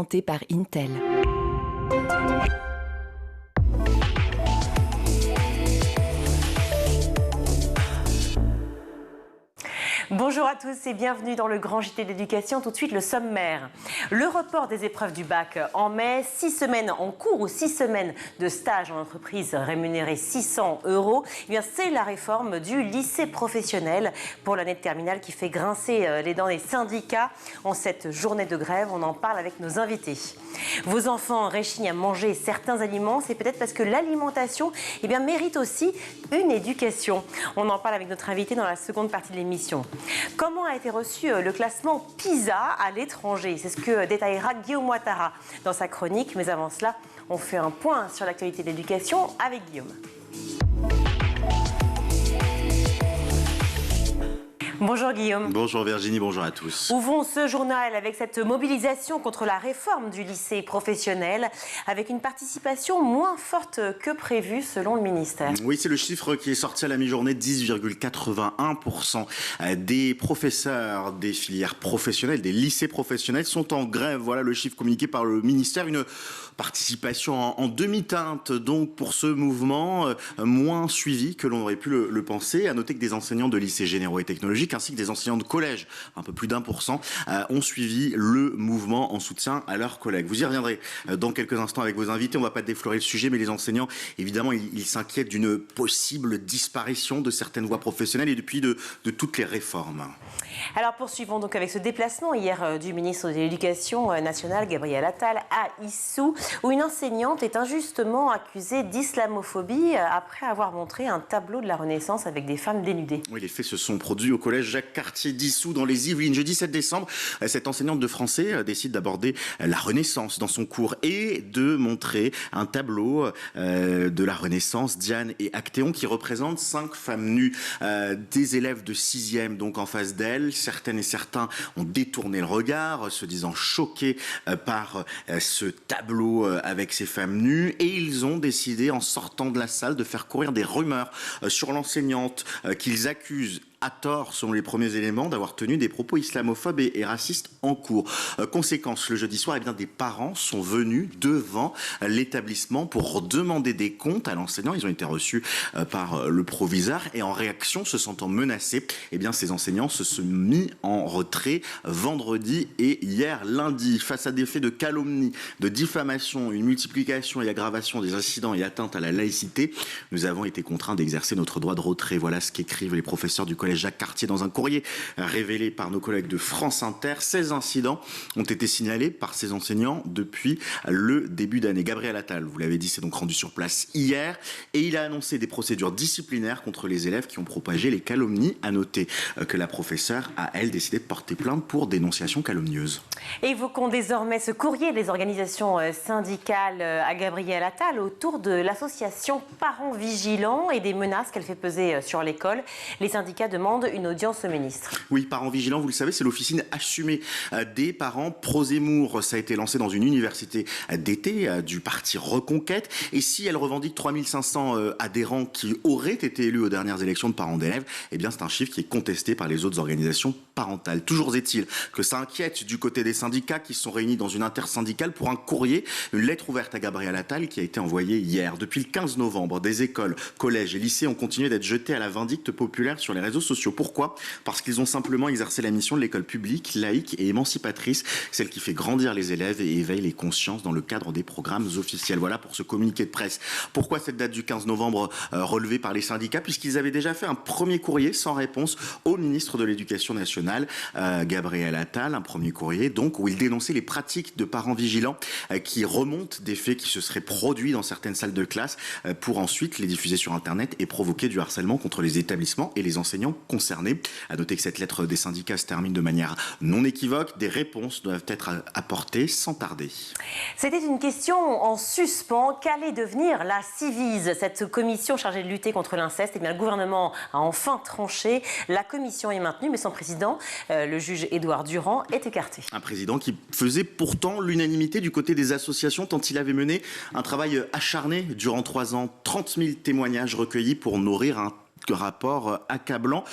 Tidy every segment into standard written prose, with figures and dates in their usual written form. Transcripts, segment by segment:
Monté par Intel. Bonjour à tous et bienvenue dans le grand JT d'éducation. Tout de suite le sommaire. Le report des épreuves du bac en mai, 6 semaines en cours ou 6 semaines de stage en entreprise rémunéré 600 €. Eh bien, c'est la réforme du lycée professionnel pour l'année de terminale qui fait grincer les dents des syndicats en cette journée de grève. On en parle avec nos invités. Vos enfants réchignent à manger certains aliments, c'est peut-être parce que l'alimentation mérite aussi une éducation. On en parle avec notre invité dans la seconde partie de l'émission. Comment a été reçu le classement PISA à l'étranger? C'est ce que détaillera Guillaume Ouattara dans sa chronique. Mais avant cela, on fait un point sur l'actualité de l'éducation avec Guillaume. Bonjour Guillaume. Bonjour Virginie, bonjour à tous. Ouvrons ce journal avec cette mobilisation contre la réforme du lycée professionnel, avec une participation moins forte que prévu selon le ministère. Oui, c'est le chiffre qui est sorti à la mi-journée. 10,81% des professeurs des filières professionnelles, des lycées professionnels sont en grève. Voilà le chiffre communiqué par le ministère. Une participation en demi-teinte donc pour ce mouvement, moins suivi que l'on aurait pu le penser. À noter que des enseignants de lycées généraux et technologiques ainsi que des enseignants de collège, un peu plus d'1%, ont suivi le mouvement en soutien à leurs collègues. Vous y reviendrez dans quelques instants avec vos invités. On ne va pas déflorer le sujet, mais les enseignants, évidemment, ils s'inquiètent d'une possible disparition de certaines voies professionnelles et depuis de toutes les réformes. Alors poursuivons donc avec ce déplacement hier du ministre de l'Éducation nationale, Gabriel Attal, à Issou, où une enseignante est injustement accusée d'islamophobie après avoir montré un tableau de la Renaissance avec des femmes dénudées. Oui, les faits se sont produits au collège Jacques-Cartier d'Issou dans les Yvelines. Jeudi 7 décembre, cette enseignante de français décide d'aborder la Renaissance dans son cours et de montrer un tableau de la Renaissance, Diane et Actéon, qui représentent 5 femmes nues. Des élèves de 6e donc en face d'elle. Certaines et certains ont détourné le regard, se disant choqués par ce tableau avec ces femmes nues. Et ils ont décidé, en sortant de la salle, de faire courir des rumeurs sur l'enseignante qu'ils accusent à tort, selon les premiers éléments, d'avoir tenu des propos islamophobes et racistes en cours. Conséquence, le jeudi soir, des parents sont venus devant l'établissement pour demander des comptes à l'enseignant. Ils ont été reçus par le proviseur et en réaction, se sentant menacés, ces enseignants se sont mis en retrait vendredi et hier lundi. Face à des faits de calomnie, de diffamation, une multiplication et aggravation des incidents et atteintes à la laïcité, nous avons été contraints d'exercer notre droit de retrait. Voilà ce qu'écrivent les professeurs du collège Jacques-Cartier dans un courrier révélé par nos collègues de France Inter. 16 incidents ont été signalés par ces enseignants depuis le début d'année. Gabriel Attal, vous l'avez dit, s'est donc rendu sur place hier et il a annoncé des procédures disciplinaires contre les élèves qui ont propagé les calomnies. À noter que la professeure a, elle, décidé de porter plainte pour dénonciation calomnieuse. Évoquons désormais ce courrier des organisations syndicales à Gabriel Attal autour de l'association Parents Vigilants et des menaces qu'elle fait peser sur l'école. Les syndicats demande une audience au ministre. Oui, Parents Vigilants, vous le savez, c'est l'officine assumée des parents pro-Zemmour. Ça a été lancé dans une université d'été du parti Reconquête. Et si elle revendique 3500 adhérents qui auraient été élus aux dernières élections de parents d'élèves, c'est un chiffre qui est contesté par les autres organisations parentales. Toujours est-il que ça inquiète du côté des syndicats qui se sont réunis dans une intersyndicale pour un courrier, une lettre ouverte à Gabriel Attal qui a été envoyée hier. Depuis le 15 novembre, des écoles, collèges et lycées ont continué d'être jetés à la vindicte populaire sur les réseaux sociaux. Pourquoi ? Parce qu'ils ont simplement exercé la mission de l'école publique, laïque et émancipatrice, celle qui fait grandir les élèves et éveille les consciences dans le cadre des programmes officiels. Voilà pour ce communiqué de presse. Pourquoi cette date du 15 novembre relevée par les syndicats ? Puisqu'ils avaient déjà fait un premier courrier sans réponse au ministre de l'Éducation nationale, Gabriel Attal, un premier courrier donc où il dénonçait les pratiques de parents vigilants qui remontent des faits qui se seraient produits dans certaines salles de classe pour ensuite les diffuser sur Internet et provoquer du harcèlement contre les établissements et les enseignants concernés. À noter que cette lettre des syndicats se termine de manière non équivoque. Des réponses doivent être apportées sans tarder. C'était une question en suspens. Qu'allait devenir la Ciivise, cette commission chargée de lutter contre l'inceste? Le gouvernement a enfin tranché. La commission est maintenue, mais son président, le juge Édouard Durand, est écarté. Un président qui faisait pourtant l'unanimité du côté des associations tant il avait mené un travail acharné durant 3 ans. 30 000 témoignages recueillis pour nourrir un rapport accablant,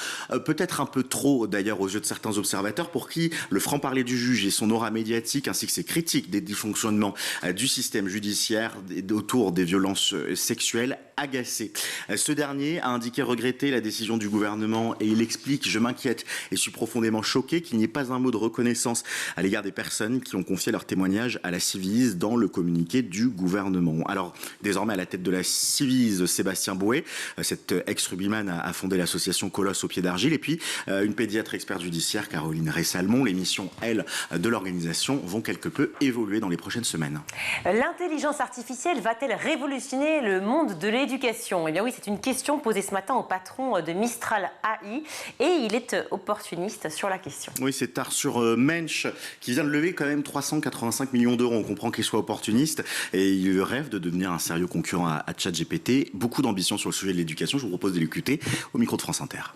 peut-être un peu trop d'ailleurs aux yeux de certains observateurs pour qui le franc-parler du juge et son aura médiatique ainsi que ses critiques des dysfonctionnements du système judiciaire autour des violences sexuelles agacé. Ce dernier a indiqué regretter la décision du gouvernement et il explique « Je m'inquiète et suis profondément choqué qu'il n'y ait pas un mot de reconnaissance à l'égard des personnes qui ont confié leur témoignage à la Ciivise dans le communiqué du gouvernement. » Alors, désormais à la tête de la Ciivise, Sébastien Bouet, cet ex-rugbyman a fondé l'association Colosse au pied d'argile et puis une pédiatre experte judiciaire, Caroline Rey-Salmon. Les missions, elles, de l'organisation vont quelque peu évoluer dans les prochaines semaines. L'intelligence artificielle va-t-elle révolutionner le monde de l'éducation ? Eh bien oui, c'est une question posée ce matin au patron de Mistral AI et il est opportuniste sur la question. Oui, c'est Arthur Mensch qui vient de lever quand même 385 millions d'euros. On comprend qu'il soit opportuniste et il rêve de devenir un sérieux concurrent à ChatGPT. Beaucoup d'ambition sur le sujet de l'éducation. Je vous propose de l'écouter au micro de France Inter.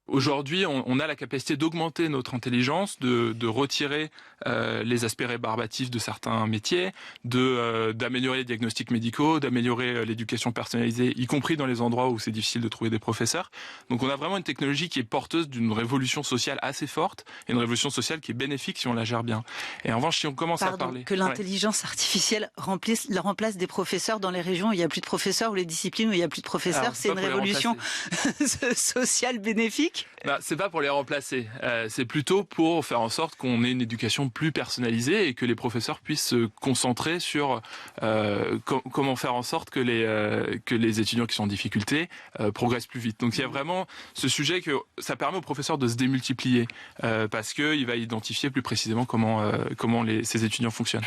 Aujourd'hui, on a la capacité d'augmenter notre intelligence, de retirer les aspects rébarbatifs de certains métiers, d'améliorer les diagnostics médicaux, d'améliorer l'éducation personnalisée, y compris dans les endroits où c'est difficile de trouver des professeurs. Donc on a vraiment une technologie qui est porteuse d'une révolution sociale assez forte, et une révolution sociale qui est bénéfique si on la gère bien. Et en revanche, si on commence à parler... que l'intelligence artificielle remplace des professeurs dans les régions où il n'y a plus de professeurs, ou les disciplines où il n'y a plus de professeurs, alors, c'est une révolution sociale bénéfique? C'est pas pour les remplacer, c'est plutôt pour faire en sorte qu'on ait une éducation plus personnalisée et que les professeurs puissent se concentrer sur comment faire en sorte que les étudiants qui sont en difficulté progressent plus vite. Donc il y a vraiment ce sujet que ça permet aux professeurs de se démultiplier parce qu'il va identifier plus précisément comment ces étudiants fonctionnent.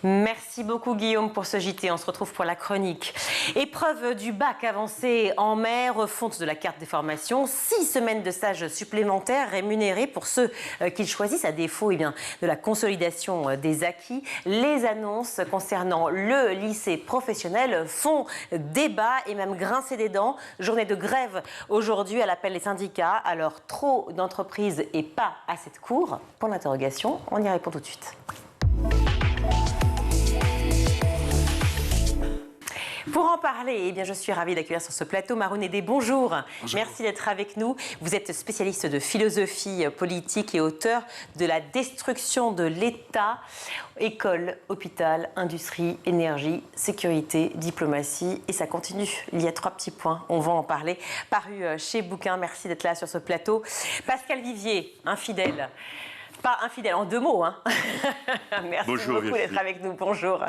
Merci beaucoup Guillaume pour ce JT, on se retrouve pour la chronique. Épreuve du bac avancé en mai, refonte de la carte des formations, 6 semaines de stage supplémentaires rémunérés pour ceux qui choisissent à défaut de la consolidation des acquis. Les annonces concernant le lycée professionnel font débat et même grincer des dents. Journée de grève aujourd'hui à l'appel des syndicats. Alors trop d'entreprises et pas assez de cours? Pour l'interrogation, on y répond tout de suite. Pour en parler, je suis ravie d'accueillir sur ce plateau Maroun Edé. Bonjour. Bonjour. Merci d'être avec nous. Vous êtes spécialiste de philosophie politique et auteur de La destruction de l'État. École, hôpital, industrie, énergie, sécurité, diplomatie. Et ça continue. Il y a 3 petits points. On va en parler. Paru chez Bouquin. Merci d'être là sur ce plateau. Pascal Vivier, infidèle. Pas infidèle, en 2 mots. Merci beaucoup d'être avec nous. Bonjour.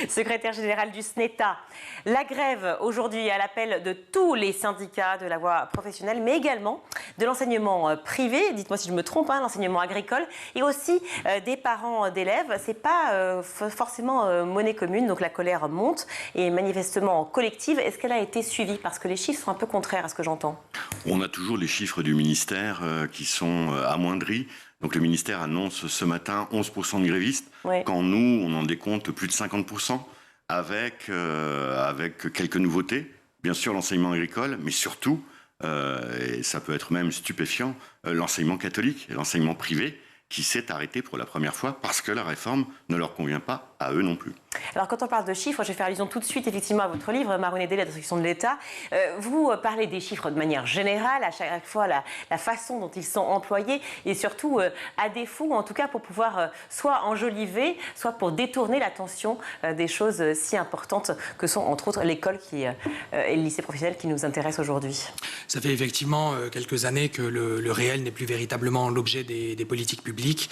Secrétaire général du SNETA. La grève aujourd'hui à l'appel de tous les syndicats de la voie professionnelle, mais également de l'enseignement privé, dites-moi si je me trompe, l'enseignement agricole, et aussi des parents d'élèves. C'est pas forcément monnaie commune, donc la colère monte et manifestement collective. Est-ce qu'elle a été suivie? Parce que les chiffres sont un peu contraires à ce que j'entends. On a toujours les chiffres du ministère qui sont amoindris. Donc le ministère annonce ce matin 11% de grévistes, quand nous, on en décompte plus de 50%, avec quelques nouveautés. Bien sûr, l'enseignement agricole, mais surtout, et ça peut être même stupéfiant, l'enseignement catholique et l'enseignement privé, qui s'est arrêté pour la première fois parce que la réforme ne leur convient pas à eux non plus. Alors quand on parle de chiffres, je vais faire allusion tout de suite effectivement à votre livre, Maroun Edé, La destruction de l'État. Vous parlez des chiffres de manière générale, à chaque fois la façon dont ils sont employés et surtout à défaut, ou en tout cas pour pouvoir soit enjoliver, soit pour détourner l'attention des choses si importantes que sont entre autres l'école et le lycée professionnel qui nous intéressent aujourd'hui. Ça fait effectivement quelques années que le réel n'est plus véritablement l'objet des politiques publiques.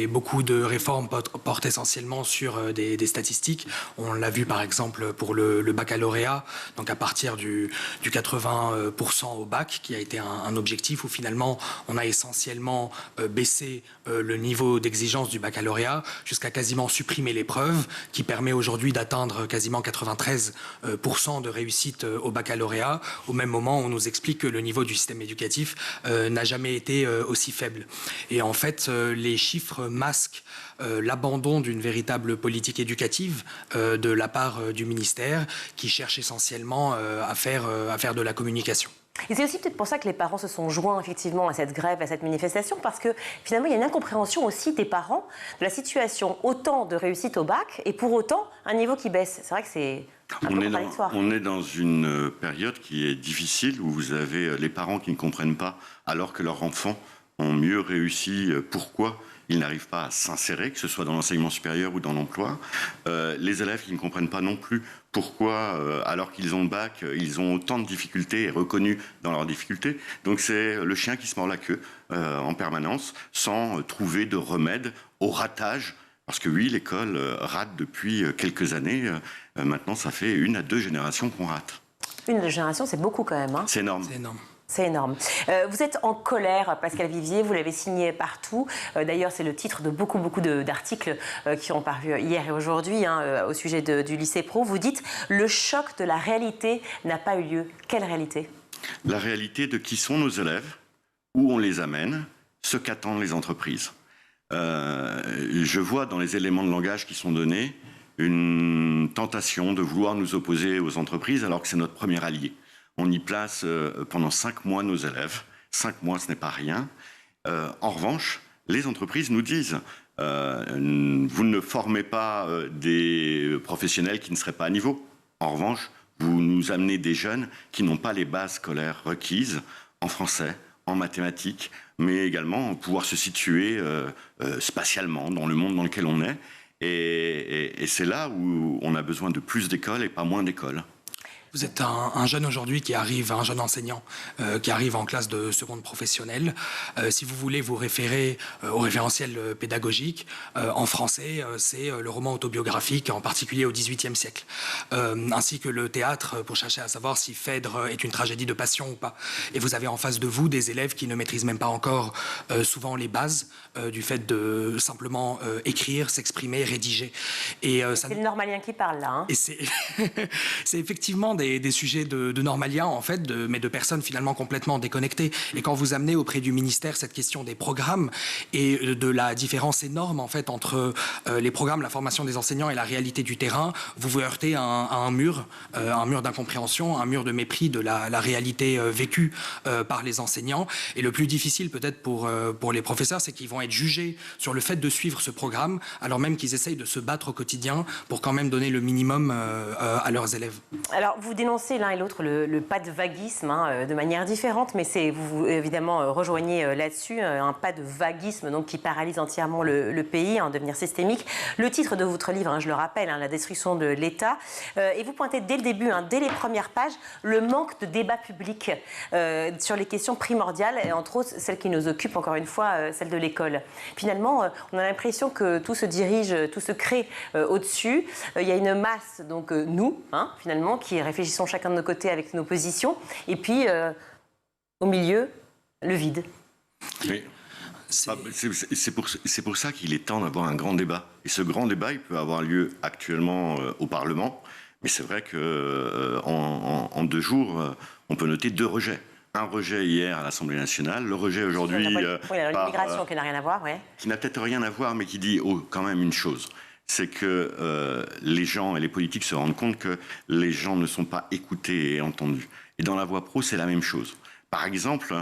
Beaucoup de réformes portent essentiellement sur des statistiques. On l'a vu par exemple pour le baccalauréat, donc à partir du 80% au bac, qui a été un objectif où finalement on a essentiellement baissé le niveau d'exigence du baccalauréat jusqu'à quasiment supprimer l'épreuve, qui permet aujourd'hui d'atteindre quasiment 93% de réussite au baccalauréat, au même moment où on nous explique que le niveau du système éducatif n'a jamais été aussi faible. Et en fait, les chiffres masquent l'abandon d'une véritable politique éducative de la part du ministère qui cherche essentiellement à faire de la communication. Et c'est aussi peut-être pour ça que les parents se sont joints effectivement à cette grève, à cette manifestation, parce que finalement il y a une incompréhension aussi des parents de la situation, autant de réussite au bac et pour autant un niveau qui baisse. C'est vrai que c'est un peu contradictoire. On est dans une période qui est difficile, où vous avez les parents qui ne comprennent pas, alors que leurs enfants ont mieux réussi. Pourquoi ils n'arrivent pas à s'insérer, que ce soit dans l'enseignement supérieur ou dans l'emploi. Les élèves qui ne comprennent pas non plus pourquoi, alors qu'ils ont le bac, ils ont autant de difficultés et reconnus dans leurs difficultés. Donc c'est le chien qui se mord la queue en permanence, sans trouver de remède au ratage. Parce que oui, l'école rate depuis quelques années. Maintenant, ça fait 1 à 2 générations qu'on rate. 1 à 2 générations, c'est beaucoup quand même. Hein. C'est énorme. C'est énorme. C'est énorme. Vous êtes en colère, Pascal Vivier, vous l'avez signé partout. D'ailleurs, c'est le titre de beaucoup d'articles qui ont paru hier et aujourd'hui au sujet du lycée pro. Vous dites « Le choc de la réalité n'a pas eu lieu ». Quelle réalité ? La réalité de qui sont nos élèves, où on les amène, ce qu'attendent les entreprises. Je vois dans les éléments de langage qui sont donnés une tentation de vouloir nous opposer aux entreprises alors que c'est notre premier allié. On y place pendant 5 mois nos élèves. 5 mois, ce n'est pas rien. En revanche, les entreprises nous disent vous ne formez pas des professionnels qui ne seraient pas à niveau. En revanche, vous nous amenez des jeunes qui n'ont pas les bases scolaires requises en français, en mathématiques, mais également pouvoir se situer spatialement dans le monde dans lequel on est. Et c'est là où on a besoin de plus d'écoles et pas moins d'écoles. Vous êtes un jeune aujourd'hui qui arrive, un jeune enseignant qui arrive en classe de seconde professionnelle. Si vous voulez vous référer au référentiel pédagogique, en français, c'est le roman autobiographique, en particulier au XVIIIe siècle, ainsi que le théâtre, pour chercher à savoir si Phèdre est une tragédie de passion ou pas. Et vous avez en face de vous des élèves qui ne maîtrisent même pas encore souvent les bases du fait de simplement écrire, s'exprimer, rédiger. C'est le normalien qui parle là. Hein. Et c'est effectivement des sujets de normalien, en fait, mais de personnes finalement complètement déconnectées. Et quand vous amenez auprès du ministère cette question des programmes et de la différence énorme, en fait, entre les programmes, la formation des enseignants et la réalité du terrain, vous vous heurtez à un mur d'incompréhension, un mur de mépris de la réalité vécue par les enseignants. Et le plus difficile, peut-être, pour les professeurs, c'est qu'ils vont être jugés sur le fait de suivre ce programme, alors même qu'ils essayent de se battre au quotidien pour quand même donner le minimum à leurs élèves. Alors, vous dénoncez l'un et l'autre le pas de vaguisme de manière différente, mais vous évidemment rejoignez là-dessus un pas de vaguisme donc, qui paralyse entièrement le pays, devenir systémique. Le titre de votre livre, je le rappelle, La destruction de l'État, et vous pointez dès le début, dès les premières pages, le manque de débat public sur les questions primordiales, et entre autres celle qui nous occupe encore une fois, celle de l'école. Finalement, on a l'impression que tout se dirige, tout se crée au-dessus. Il y a une masse, donc nous, finalement, qui réfléchissons chacun de nos côtés avec nos positions, et puis au milieu, le vide. Oui. C'est pour ça qu'il est temps d'avoir un grand débat. Et ce grand débat, il peut avoir lieu actuellement au Parlement, mais c'est vrai qu'en 2 jours, on peut noter 2 rejets. Un rejet hier à l'Assemblée nationale, le rejet aujourd'hui par l'immigration qui n'a rien à voir, qui n'a peut-être rien à voir, mais qui dit quand même une chose. C'est que les gens et les politiques se rendent compte que les gens ne sont pas écoutés et entendus. Et dans la voie pro, c'est la même chose. Par exemple,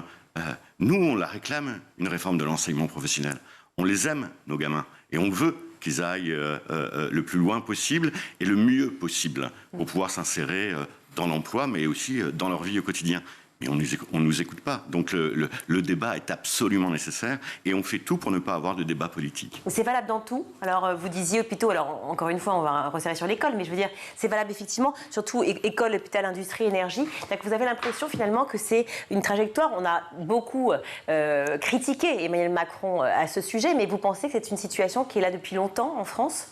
nous, on la réclame, une réforme de l'enseignement professionnel. On les aime, nos gamins, et on veut qu'ils aillent le plus loin possible et le mieux possible pour pouvoir s'insérer dans l'emploi, mais aussi dans leur vie au quotidien. Mais on ne nous écoute pas. Donc le débat est absolument nécessaire et on fait tout pour ne pas avoir de débat politique. C'est valable dans tout. Alors vous disiez hôpitaux, alors encore une fois on va resserrer sur l'école, mais je veux dire c'est valable effectivement, surtout école, hôpital, industrie, énergie. Donc vous avez l'impression finalement que c'est une trajectoire. On a beaucoup critiqué Emmanuel Macron à ce sujet, mais vous pensez que c'est une situation qui est là depuis longtemps en France ?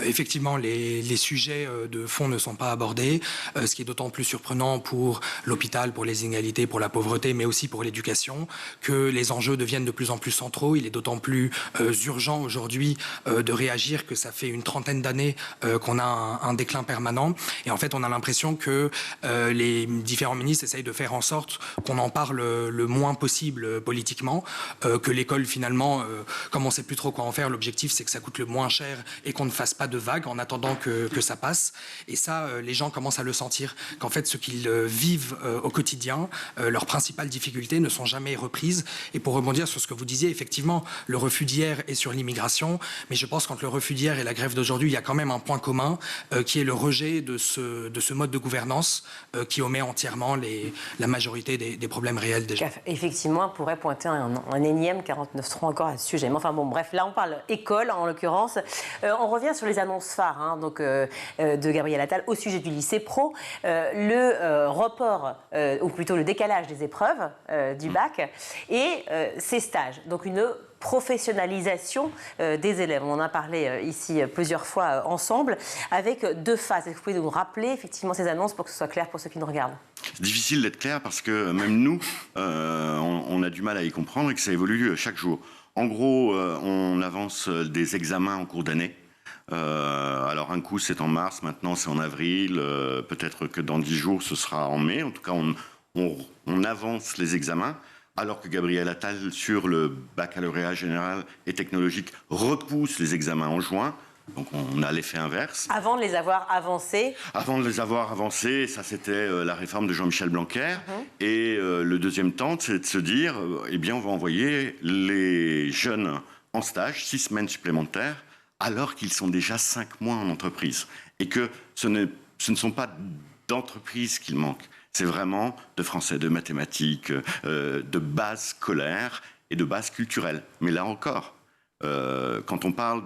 Effectivement, les sujets de fond ne sont pas abordés, ce qui est d'autant plus surprenant pour l'hôpital, pour les inégalités, pour la pauvreté, mais aussi pour l'éducation, que les enjeux deviennent de plus en plus centraux. Il est d'autant plus urgent aujourd'hui de réagir que ça fait une 30aine d'années qu'on a un déclin permanent. Et en fait, on a l'impression que les différents ministres essayent de faire en sorte qu'on en parle le moins possible politiquement, que l'école finalement, comme on ne sait plus trop quoi en faire, l'objectif c'est que ça coûte le moins cher et qu'on ne fasse pas de vagues en attendant que ça passe. Et ça, les gens commencent à le sentir, qu'en fait, ce qu'ils vivent au quotidien, lycéens, leurs principales difficultés ne sont jamais reprises. Et pour rebondir sur ce que vous disiez, effectivement, le refus d'hier est sur l'immigration, mais je pense qu'entre le refus d'hier et la grève d'aujourd'hui, il y a quand même un point commun qui est le rejet de ce mode de gouvernance qui omet entièrement la majorité des problèmes réels déjà. Effectivement, on pourrait pointer un énième 49.3 encore à ce sujet. Mais enfin bon, bref, là on parle école en l'occurrence. On revient sur les annonces phares de Gabriel Attal au sujet du lycée pro. Le report, ou plutôt le décalage des épreuves du bac et ces stages. Donc une professionnalisation des élèves. On en a parlé ici plusieurs fois ensemble, avec 2 phases. Est-ce que vous pouvez nous rappeler effectivement ces annonces pour que ce soit clair pour ceux qui nous regardent? C'est difficile d'être clair parce que même nous, on a du mal à y comprendre et que ça évolue chaque jour. En gros, on avance des examens en cours d'année. Alors un coup c'est en mars, maintenant c'est en avril, peut-être que dans 10 jours ce sera en mai. En tout cas, on avance les examens. Alors que Gabriel Attal, sur le baccalauréat général et technologique, repousse les examens en juin. Donc on a l'effet inverse. Avant de les avoir avancés. Avant de les avoir avancés, ça c'était la réforme de Jean-Michel Blanquer. Et le deuxième temps, c'est de se dire, eh bien on va envoyer les jeunes en stage, 6 semaines supplémentaires, alors qu'ils sont déjà 5 mois en entreprise. Et que ce ne sont pas d'entreprises qu'il manque. C'est vraiment de français, de mathématiques, de base scolaire et de base culturelle. Mais là encore, quand on parle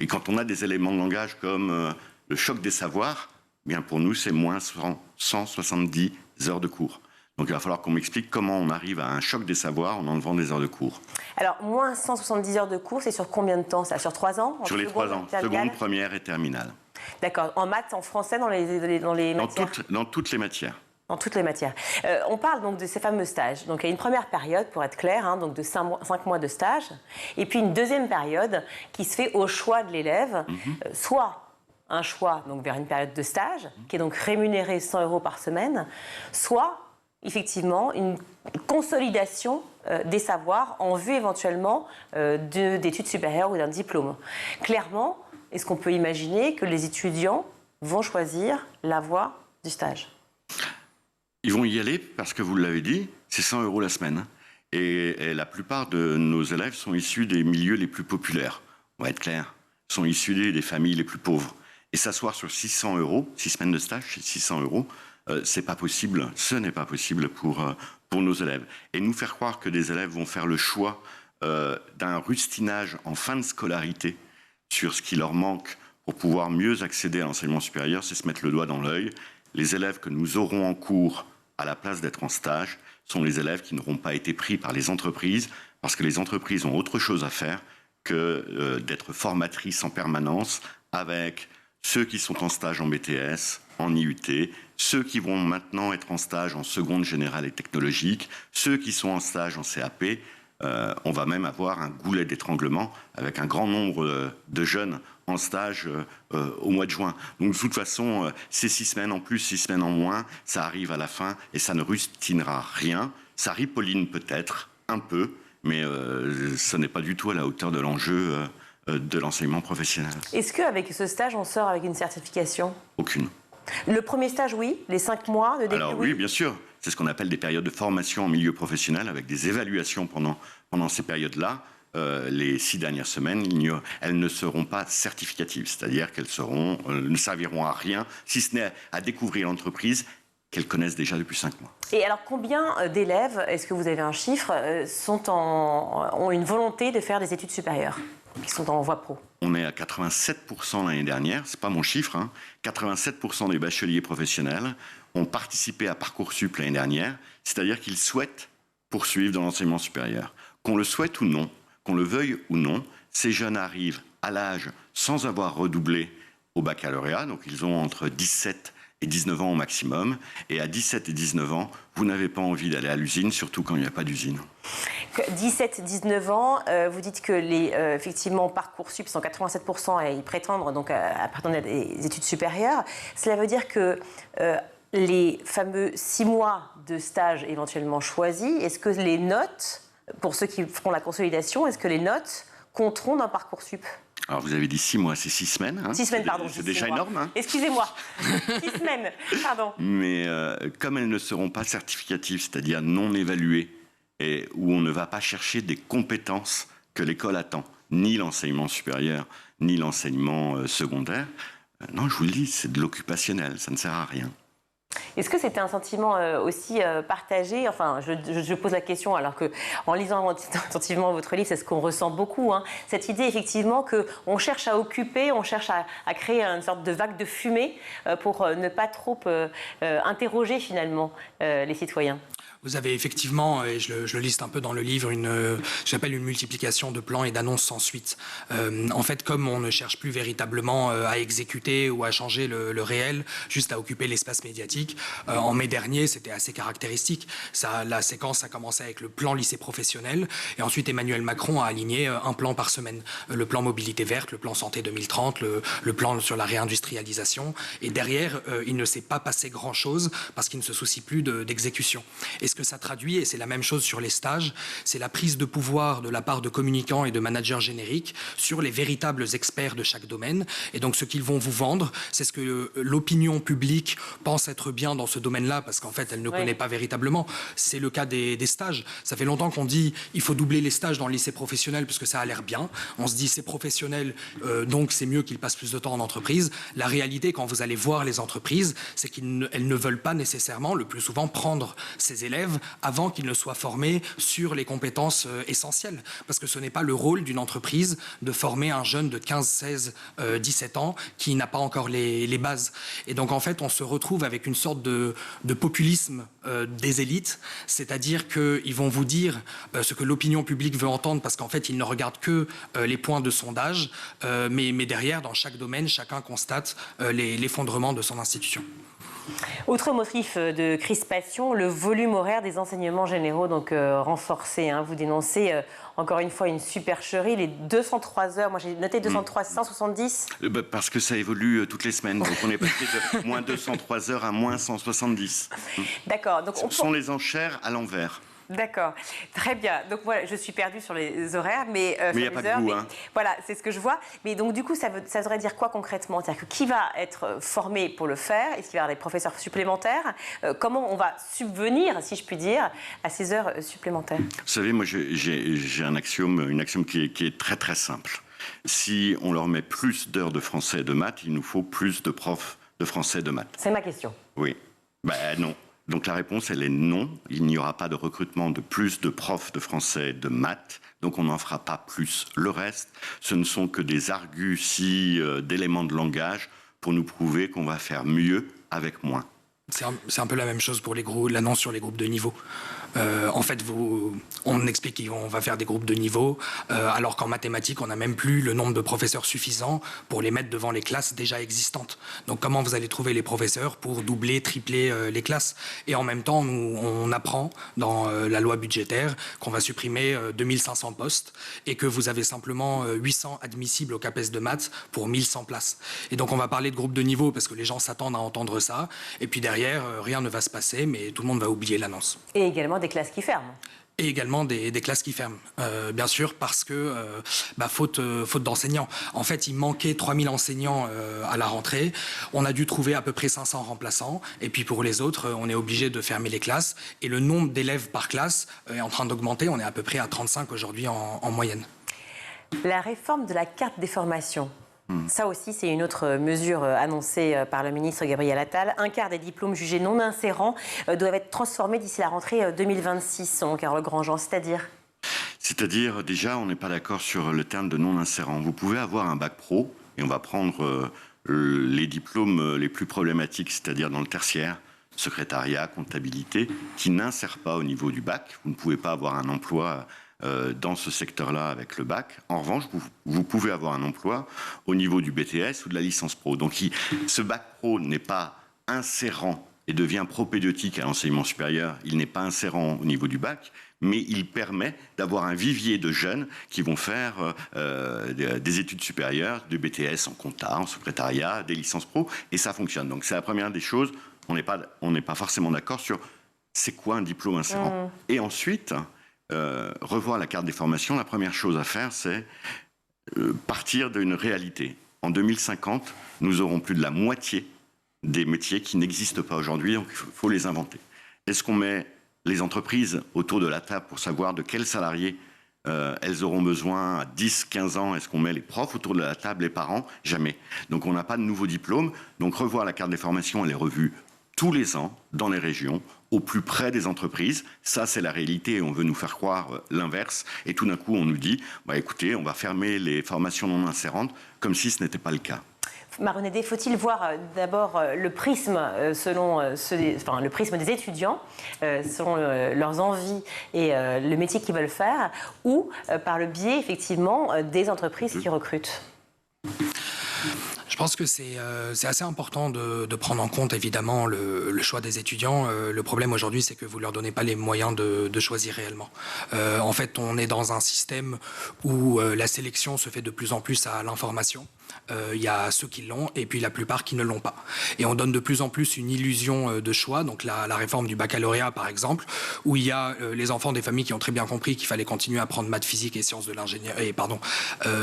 et quand on a des éléments de langage comme le choc des savoirs, bien pour nous, c'est moins 170 heures de cours. Donc il va falloir qu'on m'explique comment on arrive à un choc des savoirs en enlevant des heures de cours. Alors, moins 170 heures de cours, c'est sur combien de temps ça? Sur 3 ans? Sur les 3 ans, seconde, première et terminale. D'accord. En maths, en français, dans les matières? Dans toutes les matières. Dans toutes les matières. On parle donc de ces fameux stages. Donc il y a une première période, pour être clair, donc de 5 mois de stage, et puis une deuxième période qui se fait au choix de l'élève, soit un choix donc vers une période de stage, qui est donc rémunérée 100 € par semaine, soit effectivement une consolidation des savoirs en vue éventuellement d'études supérieures ou d'un diplôme. Clairement, est-ce qu'on peut imaginer que les étudiants vont choisir la voie du stage? Ils vont y aller parce que, vous l'avez dit, c'est 100 € la semaine. Et la plupart de nos élèves sont issus des milieux les plus populaires. On va être clair, sont issus des familles les plus pauvres. Et s'asseoir sur 600 €, 6 semaines de stage, c'est 600 €, c'est pas possible. Ce n'est pas possible pour nos élèves. Et nous faire croire que des élèves vont faire le choix d'un rustinage en fin de scolarité sur ce qui leur manque pour pouvoir mieux accéder à l'enseignement supérieur, c'est se mettre le doigt dans l'œil. Les élèves que nous aurons en cours à la place d'être en stage sont les élèves qui n'auront pas été pris par les entreprises parce que les entreprises ont autre chose à faire que d'être formatrices en permanence avec ceux qui sont en stage en BTS, en IUT, ceux qui vont maintenant être en stage en seconde générale et technologique, ceux qui sont en stage en CAP. On va même avoir un goulet d'étranglement avec un grand nombre de jeunes en stage au mois de juin. Donc de toute façon, ces 6 semaines en plus, 6 semaines en moins, ça arrive à la fin et ça ne rustinera rien. Ça ripolline peut-être un peu, mais ce n'est pas du tout à la hauteur de l'enjeu de l'enseignement professionnel. Est-ce qu'avec ce stage, on sort avec une certification? Aucune. Le premier stage, oui. Les 5 mois de début, alors oui, bien sûr. C'est ce qu'on appelle des périodes de formation en milieu professionnel avec des évaluations pendant ces périodes-là. Les 6 dernières semaines, elles ne seront pas certificatives, c'est-à-dire qu'elles ne serviront à rien, si ce n'est à découvrir l'entreprise qu'elles connaissent déjà depuis 5 mois. Et alors, combien d'élèves, est-ce que vous avez un chiffre, ont une volonté de faire des études supérieures, qui sont en voie pro? On est à 87% l'année dernière, c'est pas mon chiffre, 87% des bacheliers professionnels ont participé à Parcoursup l'année dernière, c'est-à-dire qu'ils souhaitent poursuivre dans l'enseignement supérieur. Qu'on le souhaite ou non, qu'on le veuille ou non, ces jeunes arrivent à l'âge sans avoir redoublé au baccalauréat, donc ils ont entre 17 et 19 ans au maximum, et à 17 et 19 ans, vous n'avez pas envie d'aller à l'usine, surtout quand il n'y a pas d'usine. 17-19 ans, vous dites que effectivement, Parcoursup sont 87% et ils prétendent donc à prétendre à des études supérieures. Cela veut dire que les fameux 6 mois de stage éventuellement choisis, est-ce que les notes, pour ceux qui feront la consolidation, est-ce que les notes compteront dans Parcoursup? Alors, vous avez dit 6 mois, c'est 6 semaines. 6 semaines, pardon. C'est déjà énorme. Hein. Excusez-moi. 6 semaines, pardon. Mais comme elles ne seront pas certificatives, c'est-à-dire non évaluées, et où on ne va pas chercher des compétences que l'école attend, ni l'enseignement supérieur, ni l'enseignement secondaire, non, je vous le dis, c'est de l'occupationnel, ça ne sert à rien. Est-ce que c'était un sentiment aussi partagé? Enfin, je pose la question alors que, en lisant attentivement votre livre, c'est ce qu'on ressent beaucoup. Hein, cette idée, effectivement, qu'on cherche à occuper, on cherche à créer une sorte de vague de fumée pour ne pas trop interroger, finalement les citoyens. Vous avez effectivement, et je le liste un peu dans le livre, j'appelle une multiplication de plans et d'annonces sans suite. En fait, comme on ne cherche plus véritablement à exécuter ou à changer le réel, juste à occuper l'espace médiatique, en mai dernier, c'était assez caractéristique. La séquence a commencé avec le plan lycée professionnel, et ensuite Emmanuel Macron a aligné un plan par semaine. Le plan mobilité verte, le plan santé 2030, le plan sur la réindustrialisation. Et derrière, il ne s'est pas passé grand-chose parce qu'il ne se soucie plus d'exécution. Et ce que ça traduit, et c'est la même chose sur les stages, c'est la prise de pouvoir de la part de communicants et de managers génériques sur les véritables experts de chaque domaine. Et donc ce qu'ils vont vous vendre, c'est ce que l'opinion publique pense être bien dans ce domaine-là, parce qu'en fait elle ne connaît pas véritablement. C'est le cas des stages. Ça fait longtemps qu'on dit il faut doubler les stages dans le lycée professionnel parce que ça a l'air bien. On se dit c'est professionnel, donc c'est mieux qu'ils passent plus de temps en entreprise. La réalité, quand vous allez voir les entreprises, c'est qu'elles ne veulent pas nécessairement, le plus souvent, prendre ces élèves avant qu'ils ne soient formés sur les compétences essentielles. Parce que ce n'est pas le rôle d'une entreprise de former un jeune de 15, 16, 17 ans qui n'a pas encore les bases. Et donc, en fait, on se retrouve avec une sorte de populisme des élites, c'est-à-dire qu'ils vont vous dire ce que l'opinion publique veut entendre parce qu'en fait, ils ne regardent que les points de sondage, mais derrière, dans chaque domaine, chacun constate l'effondrement de son institution. Autre motif de crispation, le volume horaire des enseignements généraux, donc renforcé. Hein. Vous dénoncez encore une fois une supercherie, les 203 heures. Moi j'ai noté 203, 170. Parce que ça évolue toutes les semaines. Donc on est passé de moins 203 heures à moins 170. D'accord. Donc ce sont les enchères à l'envers. D'accord, très bien. Donc voilà, je suis perdue sur les horaires, mais il n'y a pas de goût, hein. Voilà, c'est ce que je vois. Mais donc du coup, ça voudrait dire quoi concrètement? C'est-à-dire que qui va être formé pour le faire? Est-ce qu'il va y avoir des professeurs supplémentaires? Comment on va subvenir, si je puis dire, à ces heures supplémentaires? Vous savez, moi j'ai une axiome qui est très très simple. Si on leur met plus d'heures de français et de maths, il nous faut plus de profs de français et de maths. C'est ma question. Oui. Non. Donc la réponse, elle est non. Il n'y aura pas de recrutement de plus de profs de français et de maths. Donc on n'en fera pas plus. Le reste, ce ne sont que des arguties d'éléments de langage pour nous prouver qu'on va faire mieux avec moins. C'est un peu la même chose pour l'annonce sur les groupes de niveau. En fait, on explique qu'on va faire des groupes de niveau, alors qu'en mathématiques, on n'a même plus le nombre de professeurs suffisant pour les mettre devant les classes déjà existantes. Donc comment vous allez trouver les professeurs pour doubler, tripler les classes? Et en même temps, on apprend dans la loi budgétaire qu'on va supprimer 2500 postes et que vous avez simplement 800 admissibles au CAPES de maths pour 1100 places. Et donc on va parler de groupes de niveau parce que les gens s'attendent à entendre ça. Et puis derrière, rien ne va se passer, mais tout le monde va oublier l'annonce. Et également des classes qui ferment. Et également des classes qui ferment, bien sûr, parce que faute d'enseignants. En fait, il manquait 3000 enseignants à la rentrée. On a dû trouver à peu près 500 remplaçants. Et puis pour les autres, on est obligé de fermer les classes. Et le nombre d'élèves par classe est en train d'augmenter. On est à peu près à 35 aujourd'hui en moyenne. La réforme de la carte des formations. Ça aussi, c'est une autre mesure annoncée par le ministre Gabriel Attal. Un quart des diplômes jugés non insérants doivent être transformés d'ici la rentrée 2026, selon Carole Grandjean. C'est-à-dire, déjà, on n'est pas d'accord sur le terme de non insérant. Vous pouvez avoir un bac pro, et on va prendre les diplômes les plus problématiques, c'est-à-dire dans le tertiaire, secrétariat, comptabilité, qui n'insèrent pas au niveau du bac. Vous ne pouvez pas avoir un emploi dans ce secteur-là avec le bac. En revanche, vous pouvez avoir un emploi au niveau du BTS ou de la licence pro. Donc ce bac pro n'est pas insérant et devient propédeutique à l'enseignement supérieur. Il n'est pas insérant au niveau du bac, mais il permet d'avoir un vivier de jeunes qui vont faire des études supérieures, du BTS en compta, en secrétariat, des licences pro, et ça fonctionne. Donc c'est la première des choses. On n'est pas forcément d'accord sur c'est quoi un diplôme insérant. Et ensuite, revoir la carte des formations, la première chose à faire, c'est partir d'une réalité. En 2050, nous aurons plus de la moitié des métiers qui n'existent pas aujourd'hui, donc il faut les inventer. Est-ce qu'on met les entreprises autour de la table pour savoir de quels salariés elles auront besoin à 10, 15 ans? Est-ce qu'on met les profs autour de la table, les parents? Jamais. Donc on n'a pas de nouveaux diplômes. Donc revoir la carte des formations, elle est revue tous les ans dans les régions, au plus près des entreprises. Ça, c'est la réalité et on veut nous faire croire l'inverse. Et tout d'un coup, on nous dit, écoutez, on va fermer les formations non insérantes, comme si ce n'était pas le cas. Marie-Nédé, faut-il voir d'abord le prisme le prisme des étudiants, selon leurs envies et le métier qu'ils veulent faire, ou par le biais effectivement des entreprises qui recrutent? Je pense que c'est assez important de prendre en compte évidemment le choix des étudiants. Le problème aujourd'hui, c'est que vous ne leur donnez pas les moyens de choisir réellement. En fait, on est dans un système où la sélection se fait de plus en plus à l'information. Il y a ceux qui l'ont et puis la plupart qui ne l'ont pas. Et on donne de plus en plus une illusion de choix, donc la réforme du baccalauréat par exemple, où il y a les enfants des familles qui ont très bien compris qu'il fallait continuer à prendre maths, physique et sciences de l'ingénierie,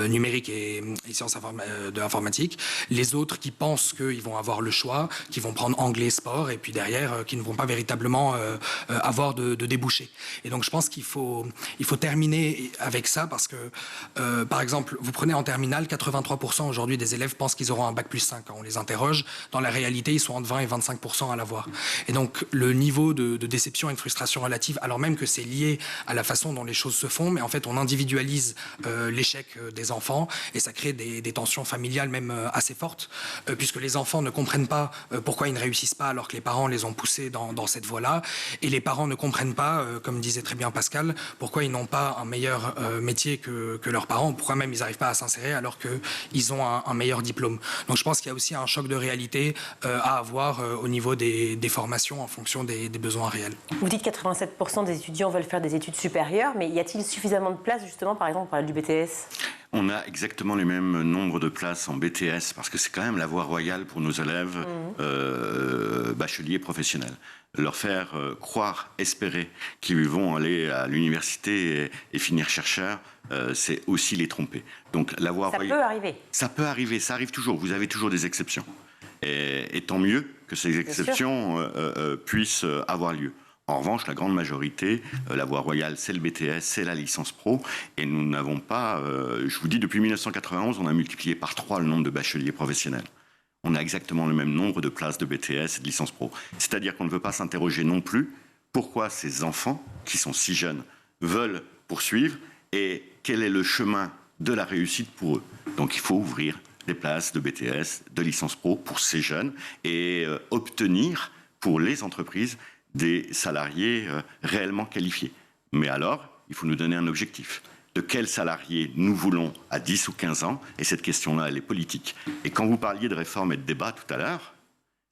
numérique et sciences de l'informatique. Les autres qui pensent qu'ils vont avoir le choix, qui vont prendre anglais, sport, et puis derrière, qui ne vont pas véritablement avoir de débouchés. Et donc je pense qu'il faut terminer avec ça parce que, par exemple, vous prenez en terminale, 83% aujourd'hui des élèves pensent qu'ils auront un bac plus 5 quand on les interroge. Dans la réalité, ils sont entre 20 et 25% à l'avoir. Et donc le niveau de déception et de frustration relative, alors même que c'est lié à la façon dont les choses se font, mais en fait on individualise l'échec des enfants et ça crée des tensions familiales même assez fortes, puisque les enfants ne comprennent pas pourquoi ils ne réussissent pas alors que les parents les ont poussés dans cette voie-là, et les parents ne comprennent pas, comme disait très bien Pascal, pourquoi ils n'ont pas un meilleur métier que leurs parents, pourquoi même ils n'arrivent pas à s'insérer alors qu'ils ont un meilleur diplôme. Donc je pense qu'il y a aussi un choc de réalité à avoir au niveau des formations en fonction des besoins réels. Vous dites que 87% des étudiants veulent faire des études supérieures, mais y a-t-il suffisamment de place justement, par exemple, pour parler du BTS? On a exactement les mêmes nombres de places en BTS parce que c'est quand même la voie royale pour nos élèves bacheliers professionnels. Leur faire croire, espérer qu'ils vont aller à l'université et finir chercheurs, c'est aussi les tromper. Donc la voie royale. Ça peut arriver. Ça peut arriver, ça arrive toujours. Vous avez toujours des exceptions. Et tant mieux que ces exceptions puissent avoir lieu. En revanche, la grande majorité, la voie royale, c'est le BTS, c'est la licence pro. Et nous n'avons pas, je vous dis, depuis 1991, on a multiplié par 3 le nombre de bacheliers professionnels. On a exactement le même nombre de places de BTS et de licence pro. C'est-à-dire qu'on ne veut pas s'interroger non plus pourquoi ces enfants, qui sont si jeunes, veulent poursuivre et quel est le chemin de la réussite pour eux. Donc il faut ouvrir des places de BTS, de licence pro pour ces jeunes et obtenir pour les entreprises des salariés réellement qualifiés. Mais alors, il faut nous donner un objectif. De quels salariés nous voulons à 10 ou 15 ans? Et cette question-là, elle est politique. Et quand vous parliez de réforme et de débat tout à l'heure,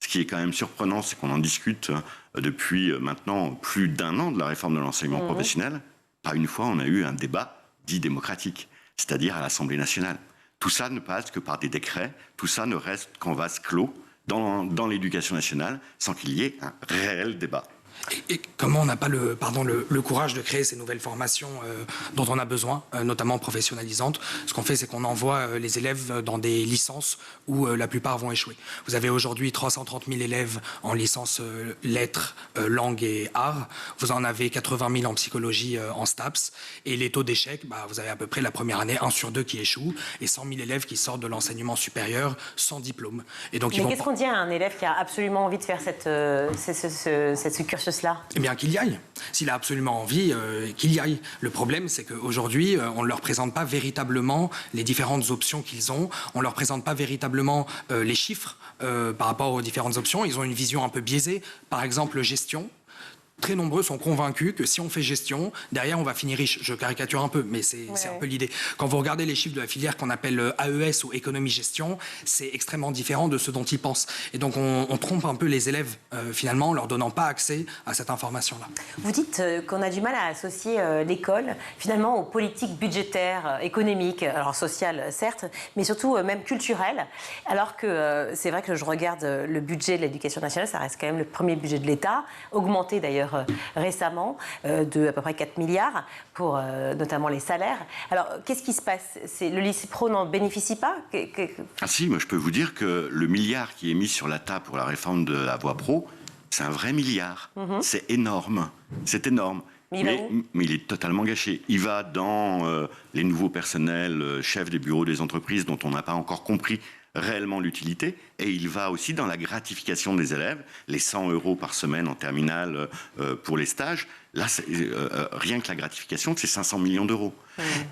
ce qui est quand même surprenant, c'est qu'on en discute depuis maintenant plus d'1 an de la réforme de l'enseignement professionnel. Pas une fois, on a eu un débat dit démocratique, c'est-à-dire à l'Assemblée nationale. Tout ça ne passe que par des décrets, tout ça ne reste qu'en vase clos dans l'éducation nationale sans qu'il y ait un réel débat. Et comment on n'a pas le courage de créer ces nouvelles formations dont on a besoin, notamment professionnalisantes? Ce qu'on fait, c'est qu'on envoie les élèves dans des licences où la plupart vont échouer. Vous avez aujourd'hui 330 000 élèves en licence lettres, langues et arts. Vous en avez 80 000 en psychologie en STAPS. Et les taux d'échec, vous avez à peu près la première année 1 sur 2 qui échoue et 100 000 élèves qui sortent de l'enseignement supérieur sans diplôme. Et donc, mais qu'est-ce qu'on dit à un élève qui a absolument envie de faire ce cursus-là? Eh bien, qu'il y aille. S'il a absolument envie, qu'il y aille. Le problème, c'est qu'aujourd'hui, on ne leur présente pas véritablement les différentes options qu'ils ont. On ne leur présente pas véritablement les chiffres par rapport aux différentes options. Ils ont une vision un peu biaisée. Par exemple, gestion. Très nombreux sont convaincus que si on fait gestion, derrière on va finir riche. Je caricature un peu, mais c'est un peu l'idée. Quand vous regardez les chiffres de la filière qu'on appelle AES ou économie-gestion, c'est extrêmement différent de ce dont ils pensent. Et donc on trompe un peu les élèves finalement en leur donnant pas accès à cette information-là. Vous dites qu'on a du mal à associer l'école finalement aux politiques budgétaires, économiques, alors sociales certes, mais surtout même culturelles. Alors que c'est vrai que je regarde le budget de l'éducation nationale, ça reste quand même le premier budget de l'État, augmenté d'ailleurs d'ailleurs récemment, de à peu près 4 milliards pour notamment les salaires. Alors, qu'est-ce qui se passe? Le lycée pro n'en bénéficie pas? Ah si, moi je peux vous dire que le milliard qui est mis sur la table pour la réforme de la voie pro, c'est un vrai milliard. C'est énorme. C'est énorme. Mais il est totalement gâché. Il va dans les nouveaux personnels, chefs des bureaux des entreprises dont on n'a pas encore compris réellement l'utilité, et il va aussi dans la gratification des élèves, les 100 € par semaine en terminale pour les stages. Là, rien que la gratification, c'est 500 millions d'euros.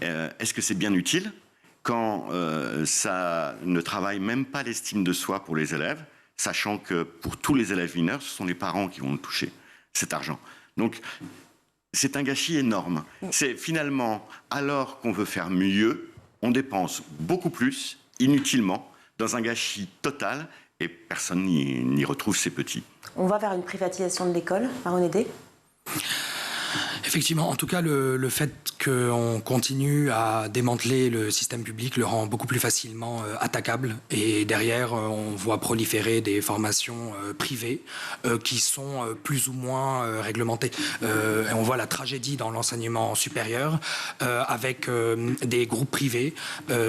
Est-ce que c'est bien utile quand ça ne travaille même pas l'estime de soi pour les élèves, sachant que pour tous les élèves mineurs, ce sont les parents qui vont toucher cet argent. Donc, c'est un gâchis énorme. C'est finalement, alors qu'on veut faire mieux, on dépense beaucoup plus, inutilement, dans un gâchis total, et personne n'y retrouve ses petits. On va vers une privatisation de l'école, Maron Hédé? Effectivement, en tout cas, le fait qu'on continue à démanteler le système public le rend beaucoup plus facilement attaquable. Et derrière, on voit proliférer des formations privées qui sont plus ou moins réglementées. Et on voit la tragédie dans l'enseignement supérieur avec des groupes privés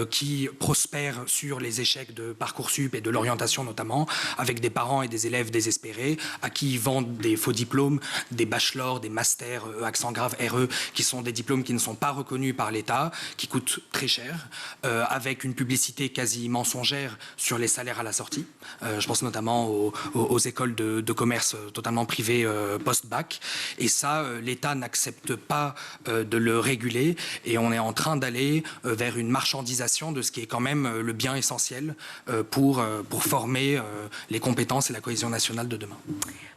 qui prospèrent sur les échecs de Parcoursup et de l'orientation notamment, avec des parents et des élèves désespérés à qui ils vendent des faux diplômes, des bachelors, des masters, accent grave RE, qui sont des diplômes qui ne sont pas reconnus par l'État, qui coûtent très cher, avec une publicité quasi mensongère sur les salaires à la sortie. Je pense notamment aux écoles de commerce totalement privées post-bac. Et ça, l'État n'accepte pas de le réguler, et on est en train d'aller vers une marchandisation de ce qui est quand même le bien essentiel pour former les compétences et la cohésion nationale de demain.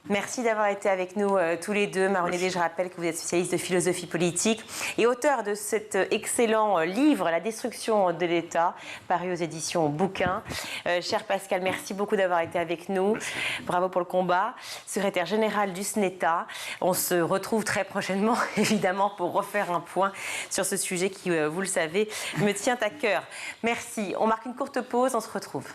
Merci d'avoir été avec nous tous les deux. Maron Hédé, je rappelle que vous êtes spécialiste de philosophie politique et auteur de cet excellent livre, La destruction de l'État, paru aux éditions Bouquin. Cher Pascal, merci beaucoup d'avoir été avec nous. Merci. Bravo pour le combat. Secrétaire général du SNETA. On se retrouve très prochainement, évidemment, pour refaire un point sur ce sujet qui, vous le savez, me tient à cœur. Merci. On marque une courte pause, on se retrouve.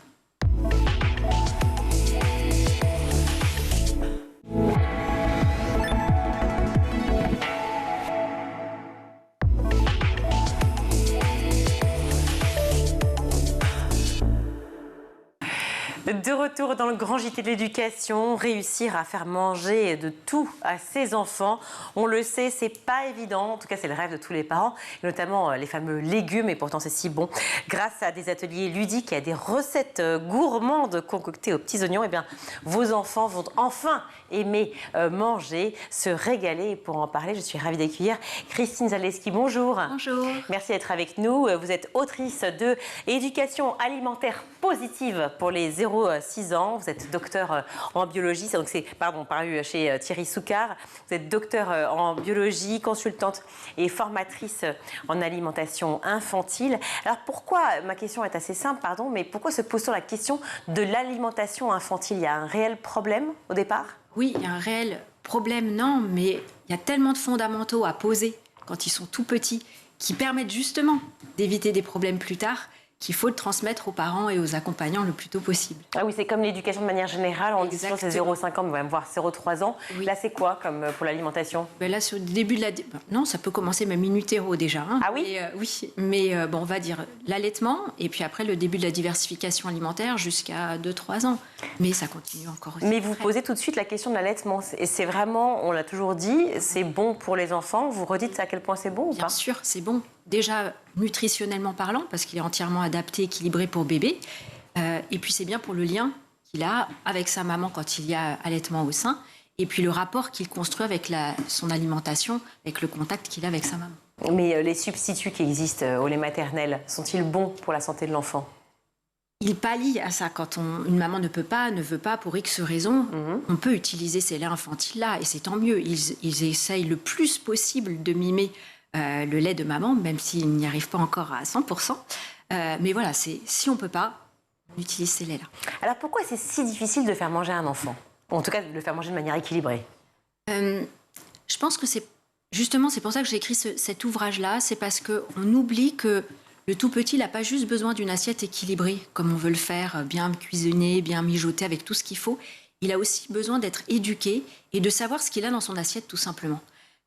De retour dans le grand JT de l'éducation, réussir à faire manger de tout à ses enfants, on le sait, c'est pas évident. En tout cas, c'est le rêve de tous les parents, notamment les fameux légumes, et pourtant c'est si bon. Grâce à des ateliers ludiques et à des recettes gourmandes concoctées aux petits oignons, eh bien, vos enfants vont enfin aimer manger, se régaler. Et pour en parler, je suis ravie d'accueillir Christine Zaleski. Bonjour. Bonjour. Merci d'être avec nous. Vous êtes autrice de Éducation alimentaire positive pour les 0-6 ans. Vous êtes docteur en biologie. Donc c'est paru chez Thierry Soucard. Vous êtes docteur en biologie, consultante et formatrice en alimentation infantile. Alors pourquoi, ma question est assez simple, mais pourquoi se pose-t-on la question de l'alimentation infantile? Il y a un réel problème au départ? Oui, il y a un réel problème, non, mais il y a tellement de fondamentaux à poser quand ils sont tout petits qui permettent justement d'éviter des problèmes plus tard, qu'il faut le transmettre aux parents et aux accompagnants le plus tôt possible. Ah oui, c'est comme l'éducation de manière générale. On dit toujours c'est 0,5 ans, mais même voir 0,3 ans. Oui. Là, c'est quoi comme pour l'alimentation? Là, sur le début de la... Non, ça peut commencer même in utero déjà. Hein. Ah oui? Oui, mais on va dire l'allaitement, et puis après le début de la diversification alimentaire jusqu'à 2-3 ans. Mais ça continue encore aussi. Mais vous posez tout de suite la question de l'allaitement. Et c'est vraiment, on l'a toujours dit, c'est bon pour les enfants. Vous redites à quel point c'est bon ou pas? Bien sûr, c'est bon. Déjà, nutritionnellement parlant, parce qu'il est entièrement adapté, équilibré pour bébé. Et puis, c'est bien pour le lien qu'il a avec sa maman quand il y a allaitement au sein. Et puis, le rapport qu'il construit avec son alimentation, avec le contact qu'il a avec sa maman. Mais les substituts qui existent au lait maternel, sont-ils bons pour la santé de l'enfant? Il pallie à ça. Quand une maman ne veut pas, pour X raisons, on peut utiliser ces laits infantiles-là. Et c'est tant mieux. Ils essayent le plus possible de mimer le lait de maman, même s'il n'y arrive pas encore à 100%. Mais voilà, si on ne peut pas, on utilise ces laits-là. Alors pourquoi c'est si difficile de faire manger un enfant? En tout cas, de le faire manger de manière équilibrée. Je pense que c'est pour ça que j'ai écrit cet ouvrage-là. C'est parce qu'on oublie que le tout petit n'a pas juste besoin d'une assiette équilibrée, comme on veut le faire, bien cuisinée, bien mijotée, avec tout ce qu'il faut. il a aussi besoin d'être éduqué et de savoir ce qu'il a dans son assiette, tout simplement.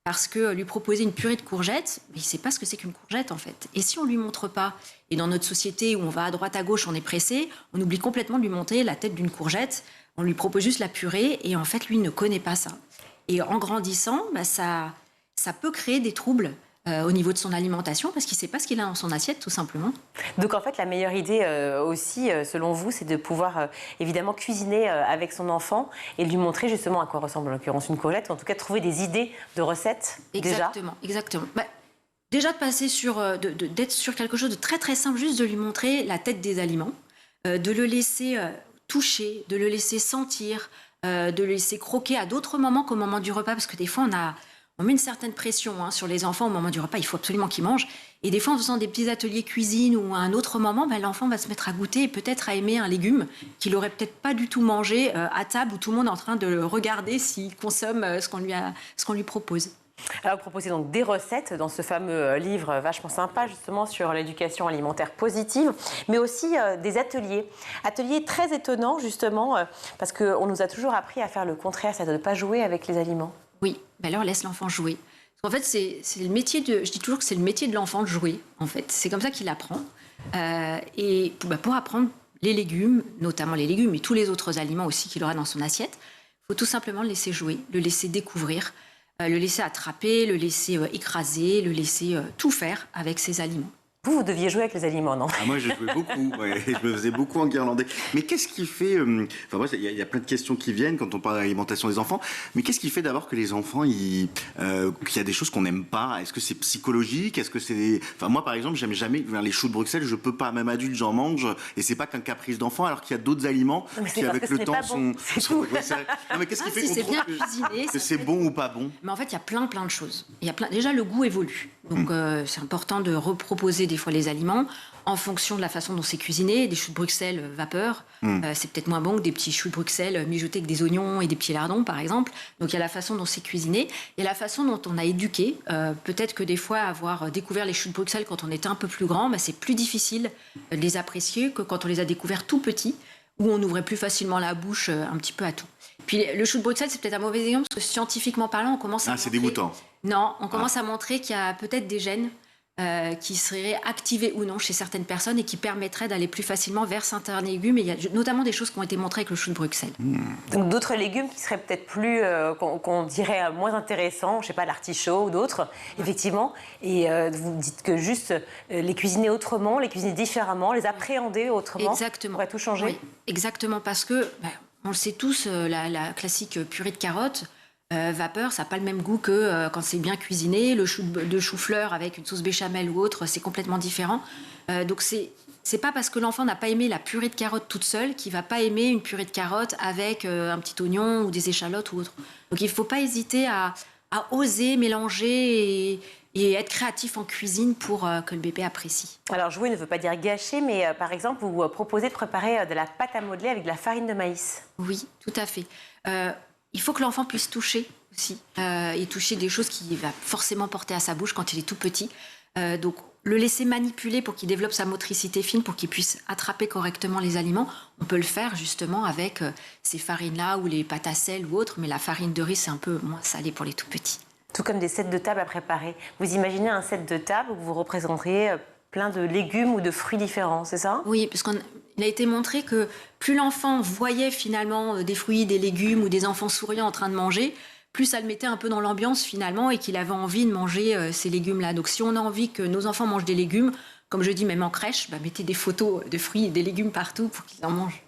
Parce que lui proposer une purée de courgettes, il ne sait pas ce que c'est qu'une courgette, en fait. Et si on ne lui montre pas, et dans notre société où on va à droite, à gauche, on est pressé, on oublie complètement de lui montrer la tête d'une courgette, on lui propose juste la purée, et en fait, lui, il ne connaît pas ça. Et en grandissant, ça peut créer des troubles au niveau de son alimentation, parce qu'il ne sait pas ce qu'il a dans son assiette, tout simplement. Donc en fait, la meilleure idée aussi, selon vous, c'est de pouvoir évidemment cuisiner avec son enfant et lui montrer justement à quoi ressemble en l'occurrence une courgette, ou en tout cas trouver des idées de recettes exactement. Déjà de passer d'être sur quelque chose de très très simple, juste de lui montrer la tête des aliments, de le laisser toucher, de le laisser sentir, de le laisser croquer à d'autres moments qu'au moment du repas, parce que des fois on met une certaine pression sur les enfants au moment du repas, il faut absolument qu'ils mangent. Et des fois, en faisant des petits ateliers cuisine ou à un autre moment, l'enfant va se mettre à goûter et peut-être à aimer un légume qu'il n'aurait peut-être pas du tout mangé à table où tout le monde est en train de regarder s'il consomme ce qu'on lui propose. Alors, vous proposez donc des recettes dans ce fameux livre vachement sympa, justement, sur l'éducation alimentaire positive, mais aussi des ateliers. Ateliers très étonnants, justement, parce qu'on nous a toujours appris à faire le contraire, c'est-à-dire de ne pas jouer avec les aliments. Oui, alors laisse l'enfant jouer. En fait, c'est le métier je dis toujours que c'est le métier de l'enfant de jouer, en fait. C'est comme ça qu'il apprend. Et pour apprendre les légumes, notamment les légumes, mais tous les autres aliments aussi qu'il aura dans son assiette, il faut tout simplement le laisser jouer, le laisser découvrir, le laisser attraper, le laisser écraser, le laisser tout faire avec ses aliments. Vous deviez jouer avec les aliments, non? Moi, je jouais beaucoup. Ouais, je me faisais beaucoup enguirlander. Mais qu'est-ce qui fait... moi, il y a plein de questions qui viennent quand on parle de l'alimentation des enfants. Mais qu'est-ce qui fait d'abord que les enfants, qu'il y a des choses qu'on n'aime pas? Est-ce que c'est psychologique? Est-ce que c'est... moi, par exemple, j'aime jamais les choux de Bruxelles. Je peux pas. Même adulte, j'en mange. Et c'est pas qu'un caprice d'enfant, alors qu'il y a d'autres aliments qui, avec le temps, sont... Non, mais qu'est-ce qui fait qu'on trouve que c'est bon ou pas bon? Mais en fait, il y a plein de choses. Déjà, le goût évolue. Donc, c'est important de reproposer des fois les aliments en fonction de la façon dont c'est cuisiné. Des choux de Bruxelles vapeur, c'est peut-être moins bon que des petits choux de Bruxelles mijotés avec des oignons et des petits lardons, par exemple. Donc il y a la façon dont c'est cuisiné, il y a la façon dont on a éduqué. Peut-être que des fois, avoir découvert les choux de Bruxelles quand on était un peu plus grand, c'est plus difficile de les apprécier que quand on les a découverts tout petits, où on ouvrait plus facilement la bouche un petit peu à tout. Puis le chou de Bruxelles, c'est peut-être un mauvais exemple, parce que scientifiquement parlant, on commence à montrer... c'est dégoûtant. Non, on commence à montrer qu'il y a peut-être des gènes qui seraient activés ou non chez certaines personnes et qui permettraient d'aller plus facilement vers certains légumes. Et il y a notamment des choses qui ont été montrées avec le chou de Bruxelles. Donc d'autres légumes qui seraient peut-être plus, qu'on dirait moins intéressants, je ne sais pas, l'artichaut ou d'autres, effectivement. Et vous dites que juste les cuisiner autrement, les cuisiner différemment, les appréhender autrement, exactement, pourrait tout changer. Oui, exactement, parce que, on le sait tous, la classique purée de carottes, vapeur, ça n'a pas le même goût que quand c'est bien cuisiné. Le chou-fleur avec une sauce béchamel ou autre, c'est complètement différent. Donc c'est pas parce que l'enfant n'a pas aimé la purée de carottes toute seule qu'il va pas aimer une purée de carottes avec un petit oignon ou des échalotes ou autre. Donc il faut pas hésiter à oser mélanger et être créatif en cuisine pour que le bébé apprécie. Alors jouer ne veut pas dire gâcher, mais par exemple vous proposez de préparer de la pâte à modeler avec de la farine de maïs. Oui, tout à fait. Il faut que l'enfant puisse toucher aussi, et toucher des choses qu'il va forcément porter à sa bouche quand il est tout petit. Donc, le laisser manipuler pour qu'il développe sa motricité fine, pour qu'il puisse attraper correctement les aliments. On peut le faire justement avec ces farines-là ou les pâtes à sel ou autres, mais la farine de riz, c'est un peu moins salé pour les tout petits. Tout comme des sets de table à préparer. Vous imaginez un set de table où vous représenteriez plein de légumes ou de fruits différents, c'est ça? Oui, parce qu'il a été montré que plus l'enfant voyait finalement des fruits, des légumes ou des enfants souriants en train de manger, plus ça le mettait un peu dans l'ambiance finalement et qu'il avait envie de manger ces légumes-là. Donc si on a envie que nos enfants mangent des légumes, comme je dis, même en crèche, mettez des photos de fruits et des légumes partout pour qu'ils en mangent.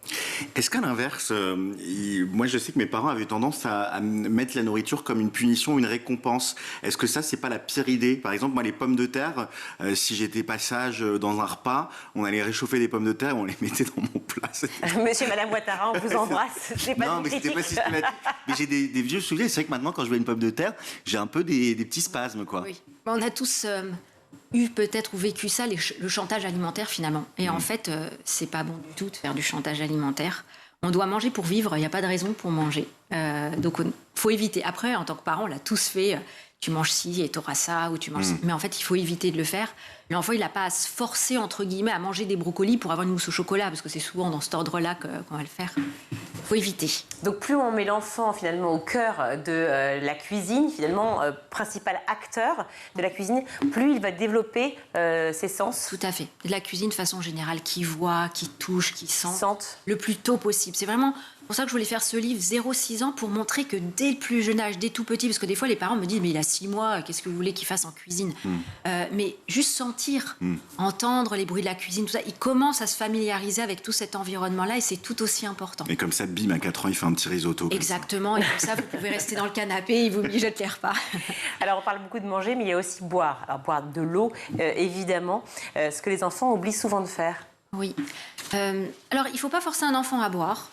Est-ce qu'à l'inverse, moi je sais que mes parents avaient tendance à mettre la nourriture comme une punition ou une récompense. Est-ce que ça, c'est pas la pire idée? Par exemple, moi les pommes de terre, si j'étais passage dans un repas, on allait réchauffer des pommes de terre et on les mettait dans mon plat. Monsieur et Madame Ouattara, on vous embrasse. Non, mais c'était pas systématique. Mais j'ai des vieux souvenirs. C'est vrai que maintenant, quand je vois une pomme de terre, j'ai un peu des petits spasmes, quoi. Oui. On a tous eu peut-être ou vécu ça, le chantage alimentaire finalement. Et en fait, c'est pas bon du tout de faire du chantage alimentaire. On doit manger pour vivre, il n'y a pas de raison pour manger. Donc il faut éviter. Après, en tant que parent, on l'a tous fait. Tu manges ci et tu auras ça, ou tu manges ça. Mais en fait, il faut éviter de le faire. L'enfant, il n'a pas à se forcer, entre guillemets, à manger des brocolis pour avoir une mousse au chocolat, parce que c'est souvent dans cet ordre-là qu'on va le faire. Il faut éviter. Donc plus on met l'enfant finalement au cœur de la cuisine, finalement principal acteur de la cuisine, plus il va développer ses sens. Tout à fait. De la cuisine de façon générale, qui voit, qui touche, qui sent, le plus tôt possible. C'est vraiment pour ça que je voulais faire ce livre 0-6 ans, pour montrer que dès le plus jeune âge, dès tout petit, parce que des fois les parents me disent mais il a 6 mois, qu'est-ce que vous voulez qu'il fasse en cuisine? Mais juste sentir, entendre les bruits de la cuisine, tout ça, il commence à se familiariser avec tout cet environnement-là et c'est tout aussi important. Et comme ça, bim, à 4 ans, il fait un petit risotto. Exactement, et comme ça vous pouvez rester dans le canapé, il vous mijote les repas. Alors on parle beaucoup de manger, mais il y a aussi boire. Alors boire de l'eau, évidemment, ce que les enfants oublient souvent de faire. Oui. Alors il ne faut pas forcer un enfant à boire.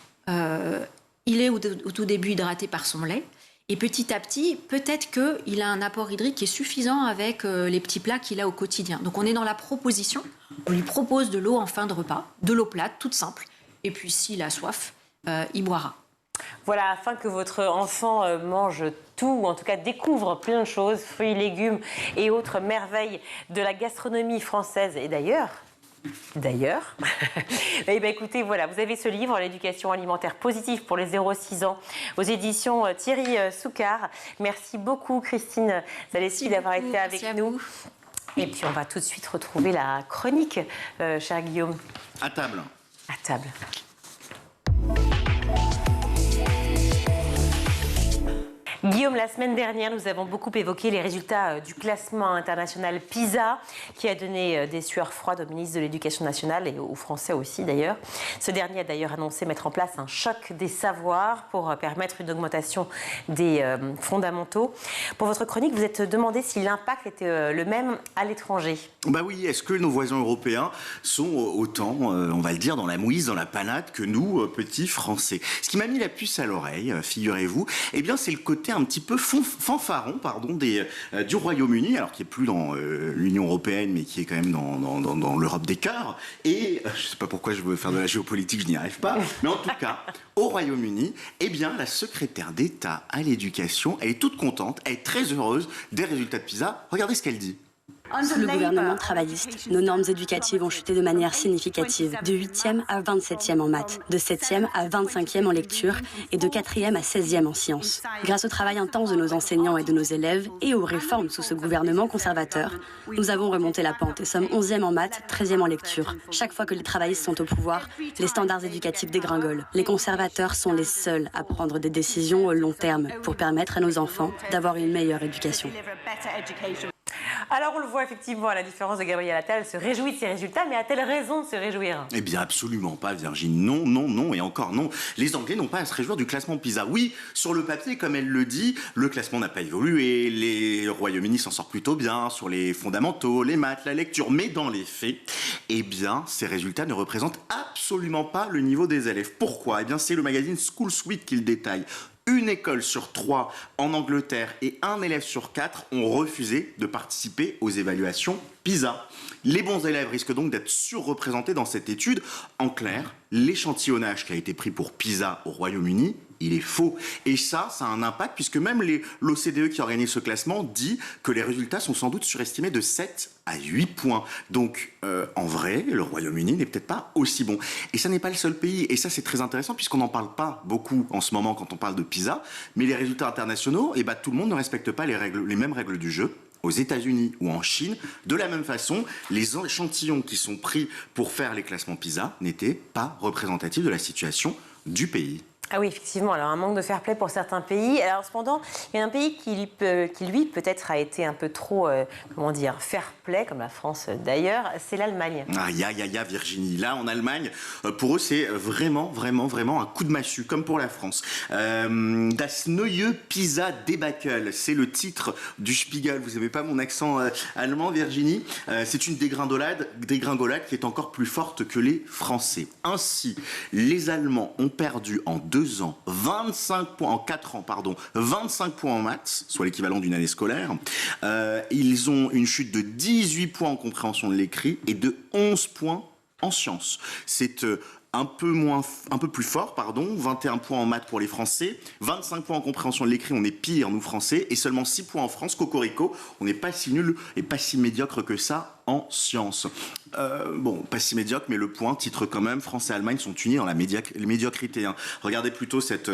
Il est au tout début hydraté par son lait. Et petit à petit, peut-être qu'il a un apport hydrique qui est suffisant avec les petits plats qu'il a au quotidien. Donc on est dans la proposition. On lui propose de l'eau en fin de repas, de l'eau plate, toute simple. Et puis s'il a soif, il boira. Voilà, afin que votre enfant mange tout, ou en tout cas découvre plein de choses, fruits, légumes et autres merveilles de la gastronomie française et d'ailleurs, eh bien, écoutez, voilà, vous avez ce livre, l'éducation alimentaire positive pour les 0-6 ans, aux éditions Thierry Soucard. Merci beaucoup, Christine Zaleski, d'avoir été avec nous. Et puis, on va tout de suite retrouver la chronique, cher Guillaume. À table. À table. Guillaume, la semaine dernière, nous avons beaucoup évoqué les résultats du classement international PISA, qui a donné des sueurs froides au ministre de l'Éducation nationale et aux Français aussi d'ailleurs. Ce dernier a d'ailleurs annoncé mettre en place un choc des savoirs pour permettre une augmentation des fondamentaux. Pour votre chronique, vous êtes demandé si l'impact était le même à l'étranger. Bah oui, est-ce que nos voisins européens sont autant, on va le dire, dans la mouise, dans la panade que nous, petits Français? Ce qui m'a mis la puce à l'oreille, figurez-vous, eh bien c'est le côté un petit peu fanfaron du Royaume-Uni, alors qui est plus dans l'Union européenne, mais qui est quand même dans l'Europe des cœurs. Et je sais pas pourquoi je veux faire de la géopolitique, je n'y arrive pas. Mais en tout cas, au Royaume-Uni, eh bien la secrétaire d'État à l'éducation, elle est toute contente, elle est très heureuse des résultats de PISA. Regardez ce qu'elle dit. Sous le gouvernement travailliste, nos normes éducatives ont chuté de manière significative, de 8e à 27e en maths, de 7e à 25e en lecture et de 4e à 16e en sciences. Grâce au travail intense de nos enseignants et de nos élèves et aux réformes sous ce gouvernement conservateur, nous avons remonté la pente et sommes 11e en maths, 13e en lecture. Chaque fois que les travaillistes sont au pouvoir, les standards éducatifs dégringolent. Les conservateurs sont les seuls à prendre des décisions au long terme pour permettre à nos enfants d'avoir une meilleure éducation. Alors on le voit effectivement, à la différence de Gabrielle Attal, elle se réjouit de ces résultats, mais a-t-elle raison de se réjouir? Eh bien absolument pas, Virginie. Non, non, non et encore non. Les Anglais n'ont pas à se réjouir du classement PISA. Oui, sur le papier, comme elle le dit, le classement n'a pas évolué. Les Royaume-Uni s'en sort plutôt bien sur les fondamentaux, les maths, la lecture. Mais dans les faits, eh bien, ces résultats ne représentent absolument pas le niveau des élèves. Pourquoi? Eh bien, c'est le magazine School Suite qui le détaille. Une école sur 3 en Angleterre et un élève sur 4 ont refusé de participer aux évaluations PISA. Les bons élèves risquent donc d'être surreprésentés dans cette étude. En clair, l'échantillonnage qui a été pris pour PISA au Royaume-Uni, il est faux. Et ça a un impact puisque même l'OCDE qui organise ce classement dit que les résultats sont sans doute surestimés de 7 à 8 points. Donc, en vrai, le Royaume-Uni n'est peut-être pas aussi bon. Et ça n'est pas le seul pays. Et ça, c'est très intéressant puisqu'on n'en parle pas beaucoup en ce moment quand on parle de PISA. Mais les résultats internationaux, eh ben, tout le monde ne respecte pas les mêmes règles du jeu. Aux États-Unis ou en Chine, de la même façon, les échantillons qui sont pris pour faire les classements PISA n'étaient pas représentatifs de la situation du pays. Ah oui, effectivement. Alors, un manque de fair play pour certains pays. Alors, cependant, il y a un pays qui lui, peut-être, a été un peu trop, fair play, comme la France d'ailleurs, c'est l'Allemagne. Aïe, Virginie. Là, en Allemagne, pour eux, c'est vraiment un coup de massue, comme pour la France. Das neue Pisa Debacle, c'est le titre du Spiegel. Vous n'aimez pas mon accent allemand, Virginie? C'est une dégringolade qui est encore plus forte que les Français. Ainsi, les Allemands ont perdu en 2 ans, 25 points, en 4 ans, pardon, 25 points en maths, soit l'équivalent d'une année scolaire. Ils ont une chute de 18 points en compréhension de l'écrit et de 11 points en sciences. C'est un peu plus fort, 21 points en maths pour les Français, 25 points en compréhension de l'écrit, on est pire, nous Français, et seulement 6 points en France, cocorico, on n'est pas si nul et pas si médiocre que ça en sciences. Bon, pas si médiocre, mais le point titre quand même, France et Allemagne sont unis dans la médiocrité. Hein. Regardez plutôt cette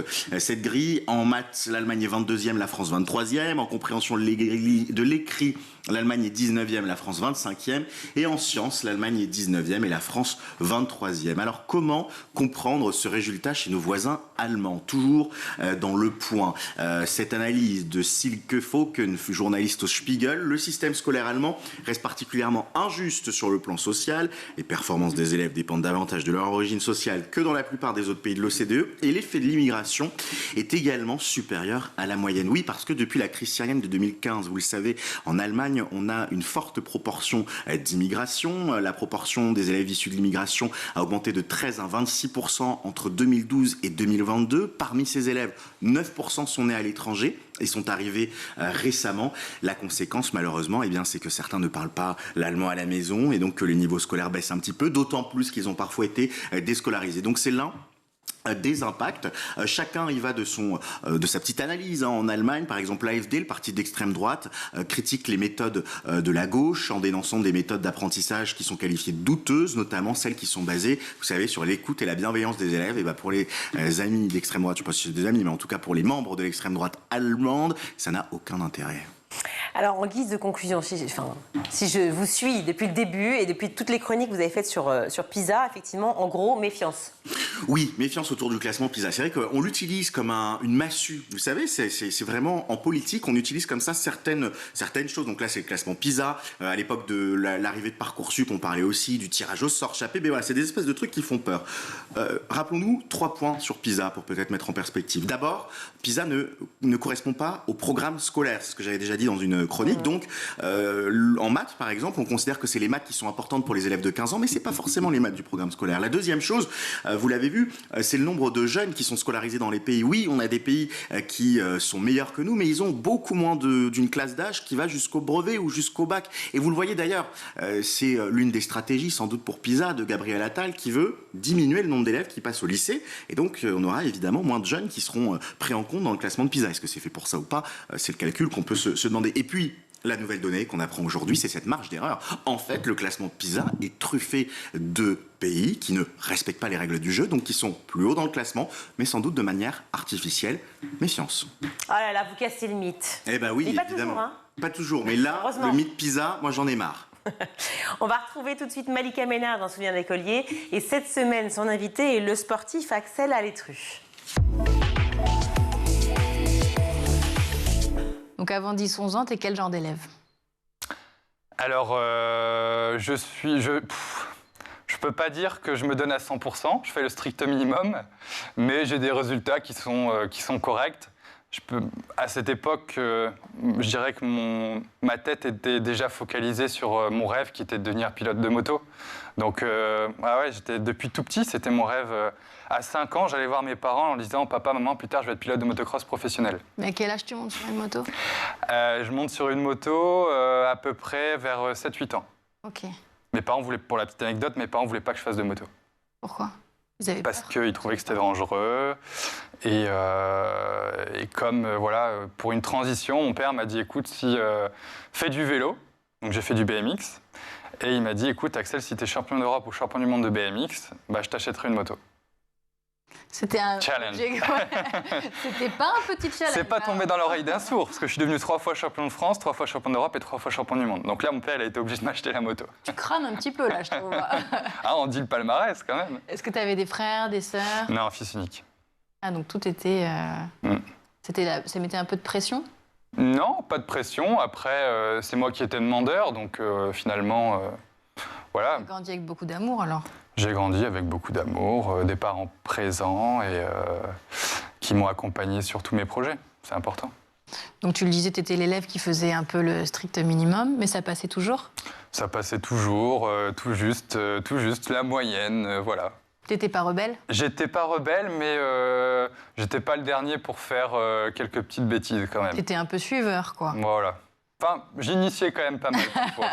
grille. En maths, l'Allemagne est 22e, la France 23e. En compréhension de l'écrit, l'Allemagne est 19e, la France 25e. Et en sciences, l'Allemagne est 19e et la France 23e. Alors comment comprendre ce résultat chez nos voisins allemands? Toujours dans le point. Cette analyse de Silke Fauken, journaliste au Spiegel, le système scolaire allemand reste particulièrement injuste sur le plan social. Les performances des élèves dépendent davantage de leur origine sociale que dans la plupart des autres pays de l'OCDE. Et l'effet de l'immigration est également supérieur à la moyenne. Oui, parce que depuis la crise syrienne de 2015, vous le savez, en Allemagne, on a une forte proportion d'immigration. La proportion des élèves issus de l'immigration a augmenté de 13 à 26% entre 2012 et 2022. Parmi ces élèves, 9% sont nés à l'étranger et sont arrivés récemment. La conséquence, malheureusement, c'est que certains ne parlent pas l'allemand à la maison et donc que les niveaux scolaires baissent un petit peu, d'autant plus qu'ils ont parfois été déscolarisés. Donc c'est l'un des impacts. Chacun y va de sa petite analyse. En Allemagne, par exemple, l'AfD, le parti d'extrême droite, critique les méthodes de la gauche en dénonçant des méthodes d'apprentissage qui sont qualifiées de douteuses, notamment celles qui sont basées, vous savez, sur l'écoute et la bienveillance des élèves. Et pour les amis d'extrême droite, je ne sais pas si c'est des amis, mais en tout cas pour les membres de l'extrême droite allemande, ça n'a aucun intérêt. Alors, en guise de conclusion, si je vous suis depuis le début et depuis toutes les chroniques que vous avez faites sur PISA, effectivement, en gros, méfiance. Oui, méfiance autour du classement PISA. C'est vrai qu'on l'utilise comme une massue. Vous savez, c'est vraiment en politique, on utilise comme ça certaines choses. Donc là, c'est le classement PISA. À l'époque de l'arrivée de Parcoursup, on parlait aussi du tirage au sort, Chappé. Mais voilà, c'est des espèces de trucs qui font peur. Rappelons-nous 3 points sur PISA pour peut-être mettre en perspective. D'abord, PISA ne correspond pas au programme scolaire. C'est ce que j'avais déjà dit dans une chronique. Donc, en maths, par exemple, on considère que c'est les maths qui sont importantes pour les élèves de 15 ans, mais c'est pas forcément les maths du programme scolaire. La deuxième chose, vous l'avez vu, c'est le nombre de jeunes qui sont scolarisés dans les pays. Oui, on a des pays qui sont meilleurs que nous, mais ils ont beaucoup moins d'une classe d'âge qui va jusqu'au brevet ou jusqu'au bac. Et vous le voyez d'ailleurs, c'est l'une des stratégies, sans doute pour PISA, de Gabriel Attal, qui veut diminuer le nombre d'élèves qui passent au lycée. Et donc, on aura évidemment moins de jeunes qui seront pris en compte dans le classement de PISA. Est-ce que c'est fait pour ça ou pas? C'est le calcul qu'on peut se demander. Et puis, la nouvelle donnée qu'on apprend aujourd'hui, c'est cette marge d'erreur. En fait, le classement PISA est truffé de pays qui ne respectent pas les règles du jeu, donc qui sont plus hauts dans le classement, mais sans doute de manière artificielle. Méfiance. Oh là là, vous cassez le mythe. Eh ben oui, mais pas évidemment. Toujours, hein. Pas toujours, mais là, le mythe PISA, moi j'en ai marre. On va retrouver tout de suite Malika Ménard dans Souvenir d'écolier. Et cette semaine, son invité est le sportif Axel Alétru. Donc avant 10-11 ans, t'es quel genre d'élève? Alors, je peux pas dire que je me donne à 100%, je fais le strict minimum, mais j'ai des résultats qui sont corrects. À cette époque, je dirais que ma tête était déjà focalisée sur mon rêve qui était de devenir pilote de moto. Donc, depuis tout petit, c'était mon rêve. À 5 ans, j'allais voir mes parents en disant « Papa, maman, plus tard, je vais être pilote de motocross professionnel. » Mais à quel âge tu montes sur une moto? Je monte sur une moto à peu près vers 7-8 ans. Ok. Mes parents voulaient, pour la petite anecdote, mes parents ne voulaient pas que je fasse de moto. Pourquoi? Ils avaient peur? Parce qu'ils trouvaient que c'était dangereux. Et comme, pour une transition, mon père m'a dit « Écoute, fais du vélo. » Donc j'ai fait du BMX. Et il m'a dit « Écoute, Axel, si tu es champion d'Europe ou champion du monde de BMX, je t'achèterai une moto. » C'était un challenge. C'était pas un petit challenge. C'est pas tombé dans l'oreille d'un sourd, parce que je suis devenu 3 fois champion de France, 3 fois champion d'Europe et 3 fois champion du monde. Donc là, mon père, il a été obligé de m'acheter la moto. Tu crânes un petit peu, là, je trouve. Ah, on dit le palmarès, quand même. Est-ce que tu avais des frères, des sœurs? Non, fils unique. Ah, donc tout était... Ça mettait un peu de pression? Non, pas de pression. Après, c'est moi qui étais demandeur, donc finalement, voilà. Tu as grandi avec beaucoup d'amour, alors? J'ai grandi avec beaucoup d'amour, des parents présents et qui m'ont accompagné sur tous mes projets. C'est important. Donc tu le disais, tu étais l'élève qui faisait un peu le strict minimum, mais ça passait toujours? Ça passait toujours, tout juste, la moyenne, voilà. T'étais pas rebelle? J'étais pas rebelle, mais j'étais pas le dernier pour faire quelques petites bêtises quand même. T'étais un peu suiveur, quoi. Voilà. Enfin, j'initiais quand même pas mal parfois.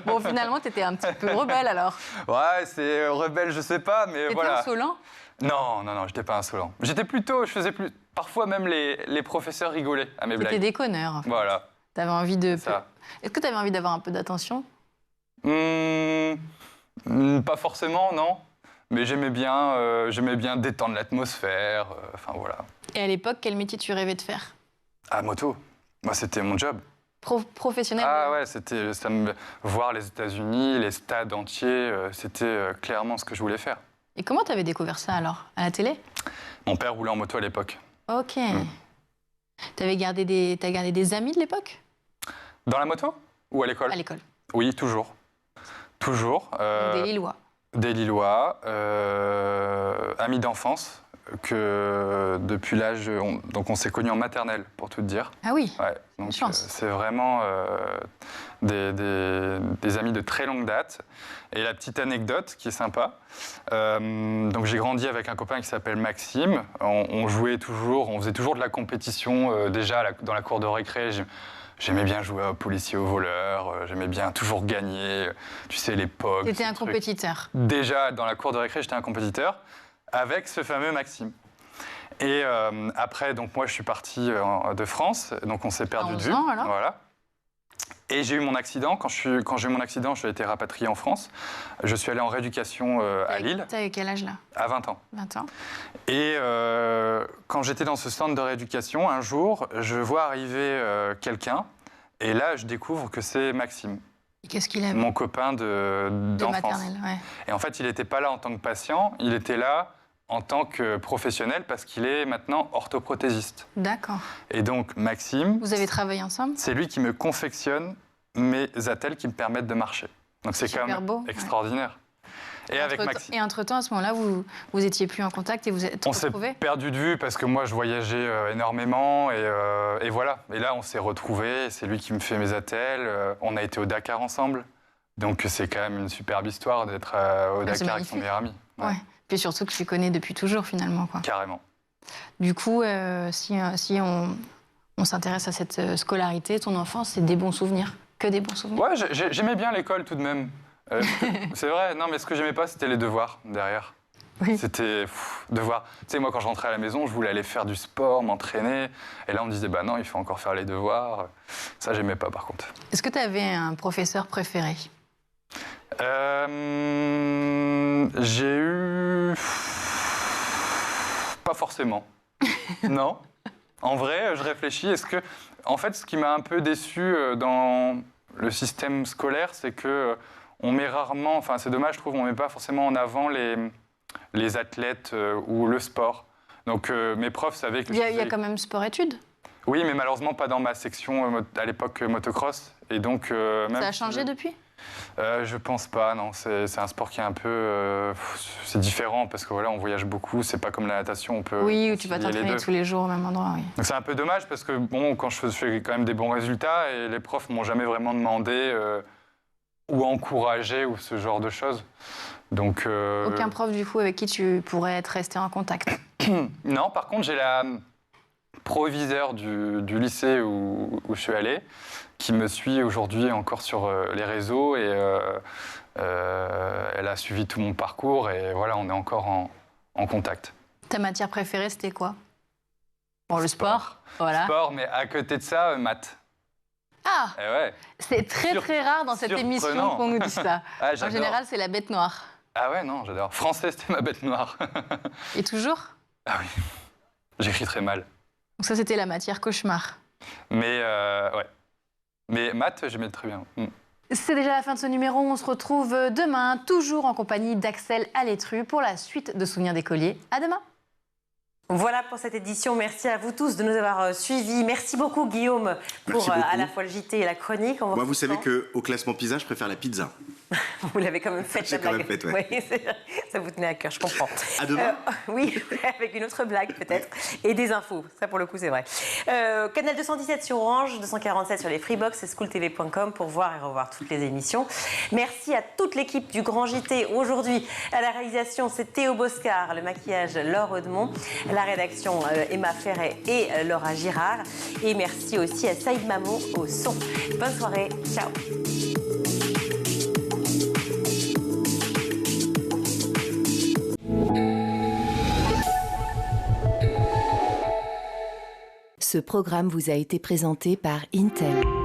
Bon, finalement, t'étais un petit peu rebelle, alors. Ouais, c'est rebelle, je sais pas, mais voilà. T'étais insolent? Non, j'étais pas insolent. Parfois même les professeurs rigolaient à mes blagues. T'étais déconneur. Voilà. T'avais envie de... Est-ce que t'avais envie d'avoir un peu d'attention? Pas forcément, non. Mais j'aimais bien détendre l'atmosphère. Enfin, voilà. Et à l'époque, quel métier tu rêvais de faire? Ah, moto. Moi, c'était mon job. Professionnel? Ah ouais, voir les États-Unis, les stades entiers, c'était clairement ce que je voulais faire. Et comment tu avais découvert ça alors? À la télé? Mon père roulait en moto à l'époque. Ok. T'as gardé des amis de l'époque? Dans la moto ou à l'école? À l'école. Oui, toujours. Toujours. Des Lillois. Des Lillois, amis d'enfance, que depuis l'âge... Donc on s'est connus en maternelle, pour tout te dire. Ah oui, ouais, donc chance. C'est vraiment des amis de très longue date. Et la petite anecdote qui est sympa, donc j'ai grandi avec un copain qui s'appelle Maxime. On jouait toujours, on faisait toujours de la compétition, déjà dans la cour de récré. J'aimais bien jouer au policier, au voleur, j'aimais bien toujours gagner, tu sais, les POG. T'étais un compétiteur. Déjà, dans la cour de récré, j'étais un compétiteur, avec ce fameux Maxime. Et après, donc moi, je suis parti de France, donc on s'est perdu de vue. Alors. Voilà. Et j'ai eu mon accident. Quand j'ai eu mon accident, j'ai été rapatrié en France. Je suis allé en rééducation à Lille. T'avais quel âge là? À 20 ans. 20 ans. Et quand j'étais dans ce centre de rééducation, un jour, je vois arriver quelqu'un. Et là, je découvre que c'est Maxime. Et qu'est-ce qu'il avait? Mon copain d'enfance. Maternelle, ouais. Et en fait, il n'était pas là en tant que patient, il était là en tant que professionnel parce qu'il est maintenant orthoprothésiste. D'accord. Et donc, Maxime... Vous avez travaillé ensemble? C'est lui qui me confectionne mes attelles qui me permettent de marcher. Donc c'est quand même beau, extraordinaire. Ouais. Et avec Maxime. Et entre-temps, à ce moment-là, vous étiez plus en contact et vous êtes retrouvés? On s'est perdu de vue parce que moi, je voyageais énormément et voilà. Et là, on s'est retrouvés. C'est lui qui me fait mes attelles. On a été au Dakar ensemble. Donc c'est quand même une superbe histoire d'être au Dakar avec son meilleur ami. Ouais. Puis surtout que tu connais depuis toujours, finalement, quoi. Carrément. Du coup, si on s'intéresse à cette scolarité, ton enfance, c'est des bons souvenirs? Que des bons souvenirs? Ouais, j'aimais bien l'école tout de même. C'est vrai, non, mais ce que j'aimais pas, c'était les devoirs derrière. Oui. C'était devoirs. Tu sais, moi, quand je rentrais à la maison, je voulais aller faire du sport, m'entraîner. Et là, on me disait, bah non, il faut encore faire les devoirs. Ça, j'aimais pas, par contre. Est-ce que tu avais un professeur préféré? J'ai eu... Pas forcément. Non. En vrai, je réfléchis. Est-ce que... En fait, ce qui m'a un peu déçu dans le système scolaire, c'est que on met rarement... Enfin, c'est dommage, je trouve, on met pas forcément en avant les athlètes ou le sport. Donc, mes profs savaient que... Il y a quand même sport-études? Oui, mais malheureusement, pas dans ma section à l'époque motocross. Et donc... Ça a changé depuis? Je pense pas, non. C'est un sport qui est un peu... c'est différent parce que voilà, on voyage beaucoup. C'est pas comme la natation, on peut... Oui, où tu vas t'entraîner tous les jours au même endroit, oui. Donc c'est un peu dommage parce que bon, quand je fais quand même des bons résultats et les profs m'ont jamais vraiment demandé ou encouragé ou ce genre de choses. Donc... Aucun prof du coup avec qui tu pourrais être resté en contact? Non, par contre, j'ai la proviseure du lycée où je suis allé, qui me suit aujourd'hui encore sur les réseaux et elle a suivi tout mon parcours et voilà, on est encore en contact. Ta matière préférée, c'était quoi? Bon, le sport. Voilà. Sport, mais à côté de ça, maths. Ah, ouais. C'est très rare dans cette émission qu'on nous dise ça. Ah, en général, c'est la bête noire. Ah ouais, non, j'adore. Français, c'était ma bête noire. Et toujours? Ah oui, j'écris très mal. Donc ça, c'était la matière cauchemar. Mais ouais. Mais maths, j'aimais très bien. C'est déjà la fin de ce numéro. On se retrouve demain, toujours en compagnie d'Axel Alétru pour la suite de Souvenirs d'écoliers. À demain. Voilà pour cette édition. Merci à vous tous de nous avoir suivis. Merci beaucoup, Guillaume, pour à la fois le JT et la chronique. Moi, vous savez qu'au classement PISA, je préfère la pizza. Vous l'avez quand même faite, la blague. J'ai quand même fait, ouais. Oui, ça vous tenait à cœur, je comprends. À demain. Oui, avec une autre blague peut-être. Et des infos, ça pour le coup c'est vrai. Canal 217 sur Orange, 247 sur les Freebox et schooltv.com pour voir et revoir toutes les émissions. Merci à toute l'équipe du Grand JT. Aujourd'hui, à la réalisation, c'est Théo Boscar, le maquillage Laure Audemont, la rédaction Emma Ferret et Laura Girard. Et merci aussi à Saïd Mamo au son. Bonne soirée, ciao. Ce programme vous a été présenté par Intel.